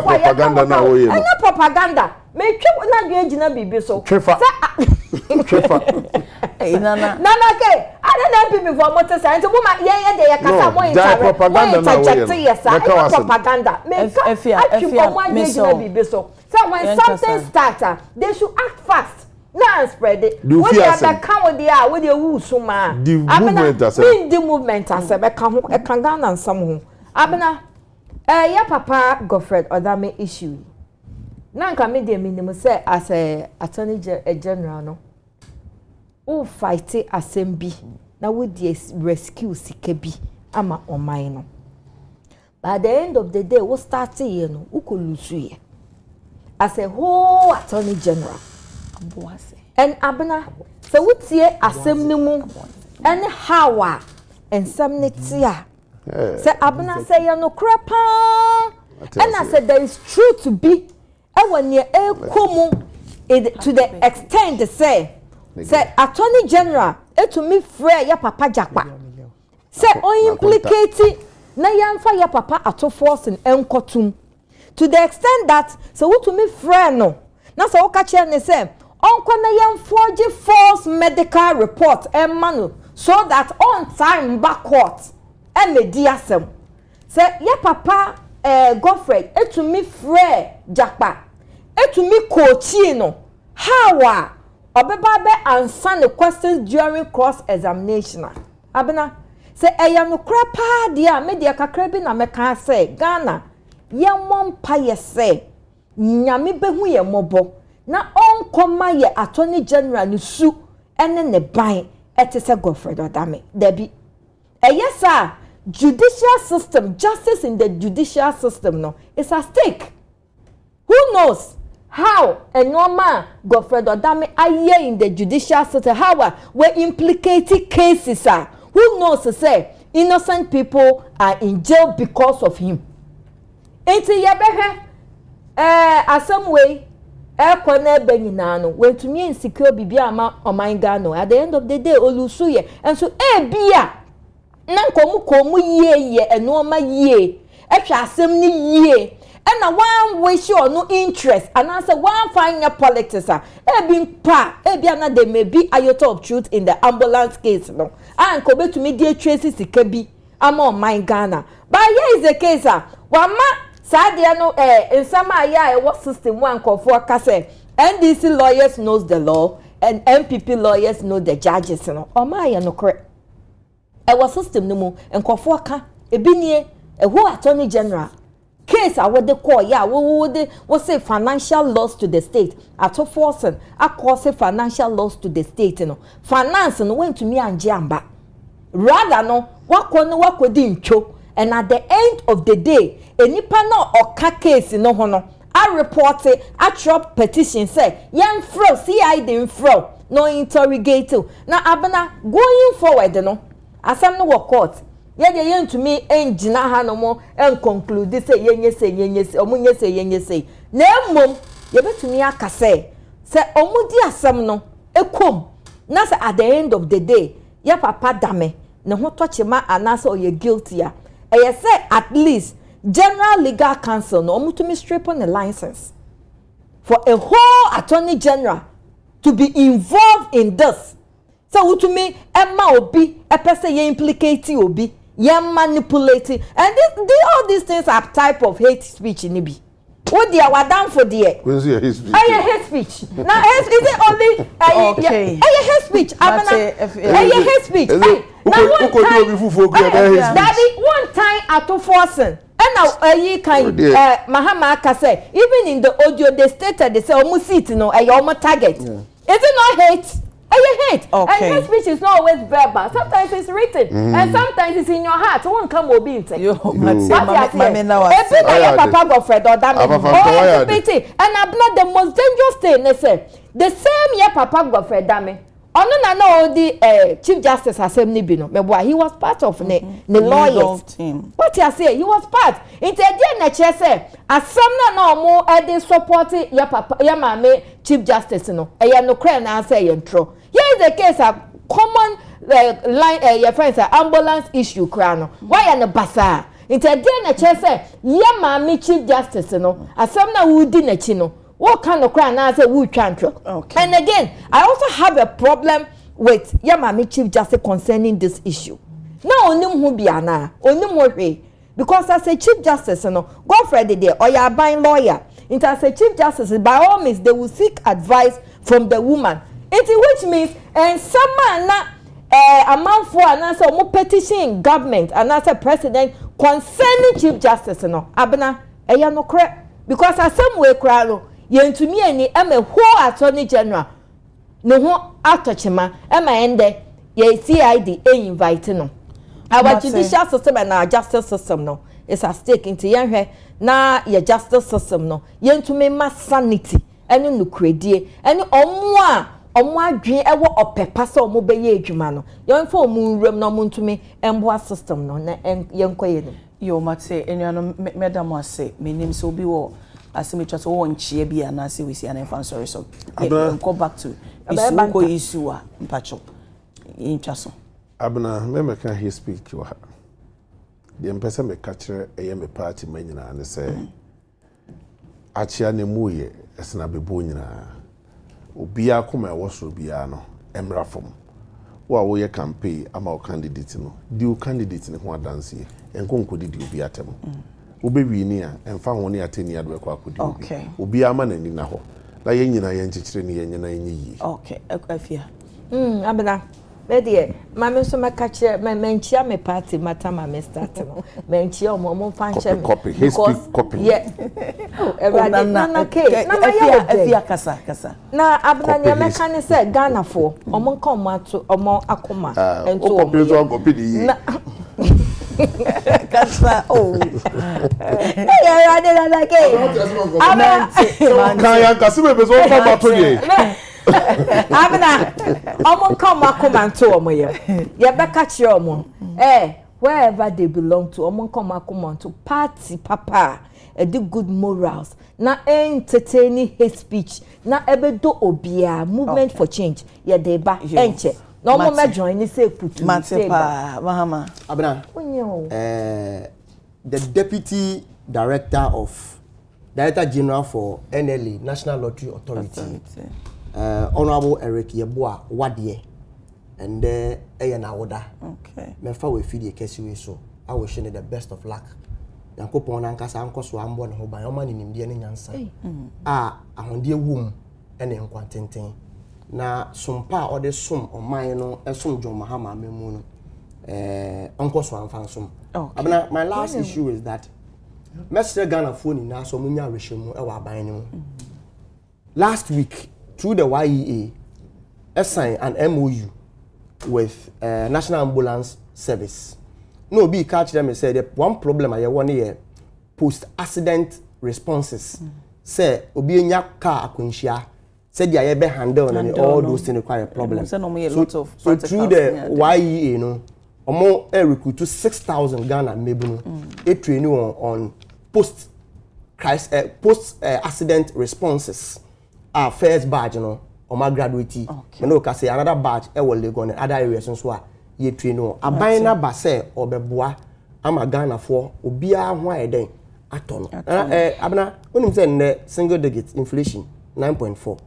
propaganda now and propaganda make sure not going be so Nana ke I don't know before motor science woman they kasa mo propaganda so when something starts they should act fast now spread it when you are come with the who suma the movement as e kan Ghana nsam ho abena ya papa Godfred Odame issue na nka me dey minimum say as a attorney general no o fight assembly na we dey rescue sikabi ama oman no by the end of the day we start here no ukolusu ye as a whole attorney general and abena so we tie assembly mu and how and something a say abena say ya no krapa and I said there is truth to be and when you to the extent they say attorney general to me free ya papa Jakpa say o implicate na yamfa ya papa ato force in enkotum to the extent that so what to me free no na so ka che ne say onko na yam forge false medical report emma so that on time back court e medi asem say ya papa Godfred to me free Jakpa to me coaching no how Obeba be answer the questions during cross examination. Abena say eya no krapa dia media kakra bi na meka say Ghana ye mompa ye say nyame behu ye mobo na onkoma ye attorney general ni su ene ne ban ete say Godfred Odame debi yes sir judicial system justice in the judicial system no is at stake. Who knows how a normal Godfred Odame aye in the judicial system how we implicated cases who knows to say innocent people are in jail because of him. Enti ye some way kwana benyina no when to me insecure bibia ama oman Ghana at the end of the day olusu ye and so bia na komu ye enoma ye ehwa asem ni ye and na one wish or no interest and answer one find your politics bia na there may be a iota of truth in the ambulance case no and ko be to me dey tracy sikabi ama oman Ghana but here is the case wama sadia no in some aya what system one call for kase NDC lawyers knows the law and MPP lawyers know the judges no omaya no correct e was system no mu enkofo ka ebini who attorney general case I would call yeah we say financial loss to the state at forcing I cause financial loss to the state finance no went to me and jamba rather no what didn't cho and at the end of the day enipa no oka case no hono I report it I drop petition say yan fro CID in fro no interrogate now abana going forward no asam no work court ye to me engina ha no mo en conclude say yenye say omunye say yenye say na mom ye betumi aka say omudi asam no ekom na say at the end of the day ye papa dame ne ho toche ma anase o ye guilty a e say at least General Legal Counsel no omutumi strip on the license for a whole attorney general to be involved in this so utumi emma obi e person ye implicate obi ye manipulating and all these things are type of hate speech in ibi what they are down for there where's your hate speech hate speech now is it only hate speech hate speech now one time at forcing and now Mahama say even in the audio they stated they say almost seat no almost target is it not hate hate and hate speech is not always verbal sometimes it's written and sometimes it's in your heart one come will be in papa go Fred or damn and I'm not the most dangerous thing they say the same year papa go Fred damn no the Chief Justice Assembly Bino he was part of the lawyers team what you say he was part into the nature say asam na more they support ya papa ya mame Chief Justice no no cry na say yentro here is the case of common line your friends ambulance issue crano why na basa into the nature say ya mame Chief Justice no asam na wudi na chi no what kind of crime now say we can't okay. And again I also have a problem with Yamami Chief Justice concerning this issue now onim hu bia na onim hwe because as a Chief Justice no Godfrey there or you buying lawyer into as a Chief Justice by all means they will seek advice from the woman which means and some man na amount for an answer mo petition government and as a president concerning Chief Justice no abena eya no kre because as some way kra no yentumi ani ema whole attorney general no ho atochema ema ende ye CID invite no our judicial system and our justice system no is at stake into yenhwe na your justice system no yentumi ma sanity ene nukredie ene omo adwen ewo opepa se omo beye adwuma no yemfa omo nwuram no ntumi emboa system no na yenkoye no yo matse enuano madam ase menim so bi wo asimicha so won chie bia na se we see an infant sorry so go back to issue a mpacho intwaso abna me can he speak you the empesa me kachire eye me party manyina ne se achia ne muye esna bebo nyina obia koma ewoso bia no emra fom wo ye campaign ama o candidate no di o candidate ne ho adanse enkonko di obi atem obewi ni a emfa ho ne ateni ado ekwa akodi obi ama nani na ho la ye nyina ye nchichire ne ye nyina enyi okay afia abena bedie mame so makachire menchia me party mata mame start no menchia omo fanche me copy yeah everybody na ke na afia kasa na abena ne meka ne say Ghana for omo nka omo ato omo akoma ento copy di kasa yeah na ke kan kasi be so fa bato ye abena omo come to omo ye beka kire omo wherever they belong to omo come to party papa do good morals na entertaining hate speech na ebedo obia movement for change ye dey ba enche no mo me join ni say putu matepa mahama abena the deputy director general for NLA National Lottery Authority Honorable Eric Yeboah Wadie and na woda okay me fa we feed kesi we so I wish you the best of luck yankopon ankasa ankoso ambo ne ho ban o ma nimdie ne nyansa ahonde wum ene nkwantenten na sumpa ode sum oman no esum John Mahama memu no onkoso amfa sum abena my last issue is that Mestre Ghana phone na so munya rehemu e wa aban ni mu. Last week through the YEA signed an MOU with National Ambulance Service. No be catch them and say the one problem I want here post accident responses. Say obi enya car akwenhia said ya be handle and all those things require a problem. So through the YEA no omo recruit to 6,000 Ghana mebu no train on post accident responses. Our first badge no oma graduate no ka say another badge e wo Legon and other areas nso a ye train no aban na ba say obeboa ama Ghana for obia ho ayeden ato no abna onim say ne single digit inflation 9.4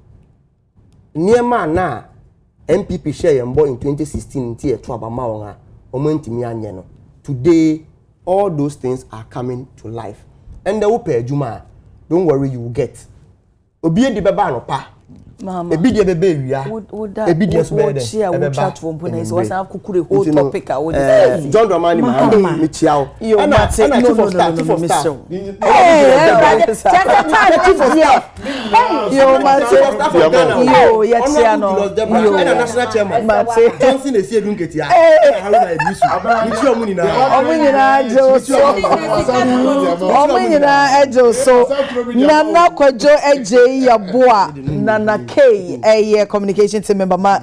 niema na MPP share yembo in 2016 ntie to abama won a omantimi anye no today all those things are coming to life and the opa adwuma don't worry you will get obi edi beba no pa mama ebi de bebe wia ebi de so be de we chat for mpona is was have kukure whole topic a we John Dramani ma me chiao na chief of staff yo mate yo ya chia no yo national chairman mate Johnson e si edun ketia haruna ebisu mi chi omuna ejo so nana kwajo eje yaboa nana K communication team member ma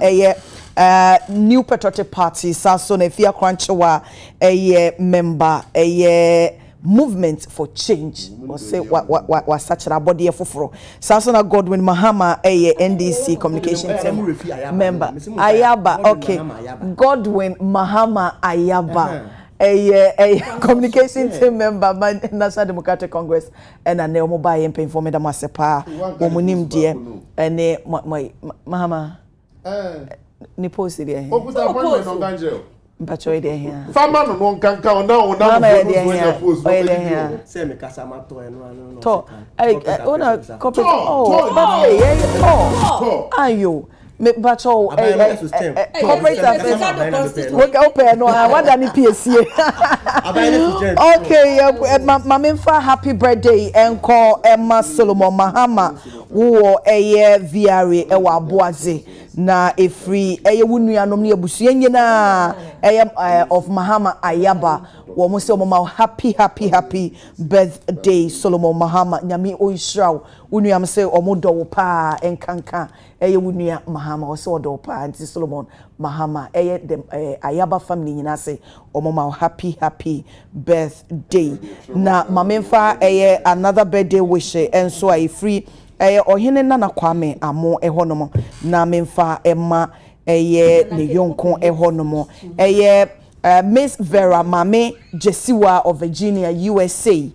New Patriotic Party saso na fia kwanchewa member movement for change or say what such a body foforo saso na Godwin Mahama NDC communication team member Ayaba okay Godwin Mahama Ayaba communication team member National Democratic Congress and a neo mobile and paying for me the masepa omunim dear and my Mahama ni post there here mpacho there here farmer no nkanka ona here say me kasama to eno to ona copy ayo me bacho corporate affairs open no what than PSA okay mamemfa happy birthday enko Emma Solomon Mahama wo VRA ewa aboaze na efri wunuanom ne abusua nyina of Mahama Ayaba wo mo se mo happy birthday Solomon Mahama nyame oisraw wunuam se omodo wo pa enkanka wunua Mahama o se odo pa anti Solomon Mahama dem Ayaba family nyina se omoma happy birthday na mamemfa another birthday wish enso a free ohene na Kwame amo ehonomo na memfa emma ne yonko ehonomo Miss Vera Mame Jesiwa of Virginia, USA.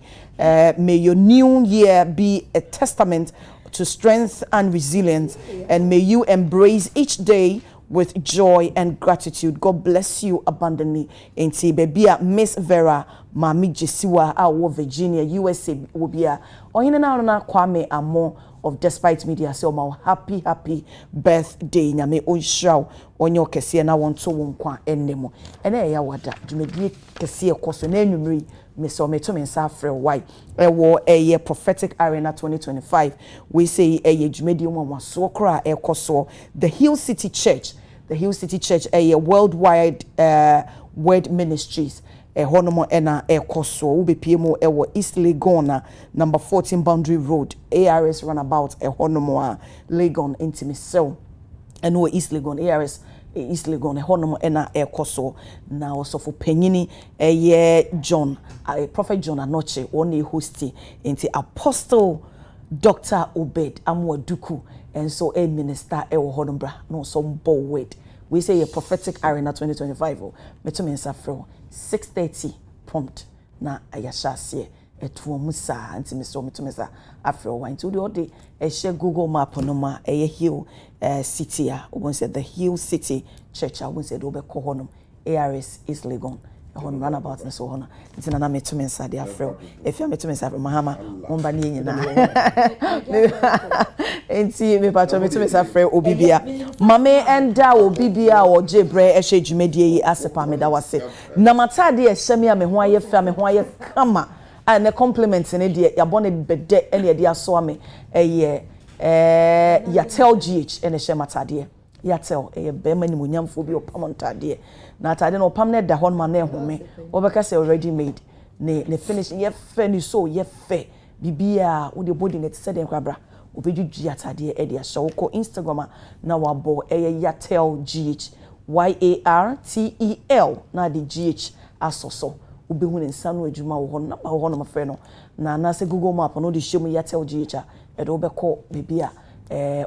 May your new year be a testament to strength and resilience, and may you embrace each day with joy and gratitude. God bless you abundantly. Enti bebia Miss Vera Mame Jesiwa of Virginia, USA will be a ohine na Kwame amo of Despite Media say my happy birthday nyame onhraw onyo kese na wonto wonkwa ennemo ene ya wada dwumedie kese ekoso na enwumri me so meto me nsa afre why ewo prophetic arena 2025 we say dwumedie nwaso kra ekoso the Hill City Church worldwide word ministries honomo ena ekoso ubepiem ewo East Legon number 14 Boundary Road ARS runabout honomo Legon intimi so eno East Legon ARS East Legon honomo ena ekoso na osofo panyini John Prophet John Anoche one hosti into Apostle Dr. Obed Amwaduku and so a minister ewo honombra no some bold word we say a prophetic arena 2025 meto me nsafro 6:30 prompt na ayashase etuo musa anti me so meto me sa afro wine to the share Google map no ma Hill City a we say the Hill City Church a we say do be ko honom ARS East Legon on runabout na so hono ntina na meto me sa de afro efia meto me sa Mahama omba ni nyina enti me pato meto me sa frɛ obibia mame enda obibia o jebre ehwe dwumedie yi asepa me da wase na matade ehye me a me ho aye fa me ho aye kama and the compliments in it ya bone bede ene ye dia so ame ya tell GH ene hye matade ya tell be mani munyamfo bi opam ntade na atade no opam na da hon ma na ehome obeka say already made ne finish ye fe ni so ye fe bibia wo de body net said enkwabra obedwudwi atade e de ahye wo ko Instagram na wabo ya tell GH YARTEL na the GH asoso obehu ne nsa no adwuma wo ho na ba ho no mafre no na se Google map no de hyem ya tell GH e de obekọ bibia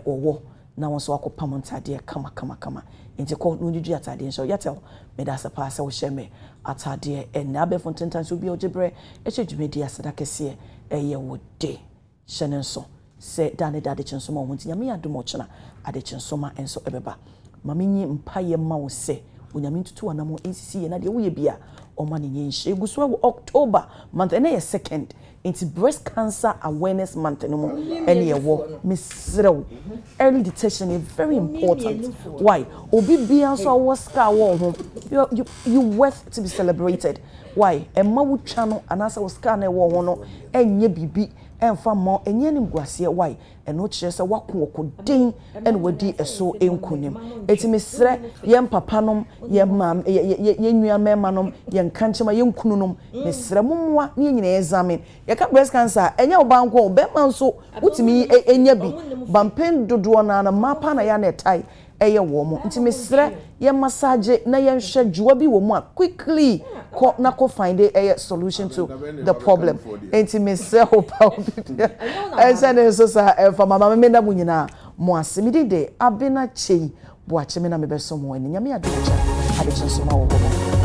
owo na won so akopam ntade kama enti ko no dwudwi atade nso ya tell me da se pa se wo hyeme atade na abefo ntentan so bi ogebre e chedwumedi aseda kese ye wo de hyene nso se dane da Adekye Nsroma wo nti nyame adom ochena Adekye Nsroma enso ebeba mamenyi mpaye ma wo se onyame ntutu anamo nsisi ye na de wo ye bia o ma ne nyenhye eguso October month ene ye second into breast cancer awareness month no mo ene ye wo misrew early detection is very important. Why obi bia so wo ska wo ho you worth to be celebrated. Why emma wo twa no anasa wo ska na wo ho no enye bibi emfa mo enye nim guase. Why eno kire se wako okoden ene wadi eso enkunim eti misre ye papa nom ye mam ye nua mema nom ye nkanchema ye nkununom misre mumwa ne nyina examine ye ka breast cancer enye obanko be manso utimi enye bi bampen dodo na mapa na ya na tai eye wo mo nti misre ye massage na ye hwe juwa bi wo mu a quickly na ko find a solution to the problem nti misre hopa ese so sa for mama me na munyina mo asemi de abena chei bo ache me na me beso mo ani nyame adocha Adekye Nsroma wo bo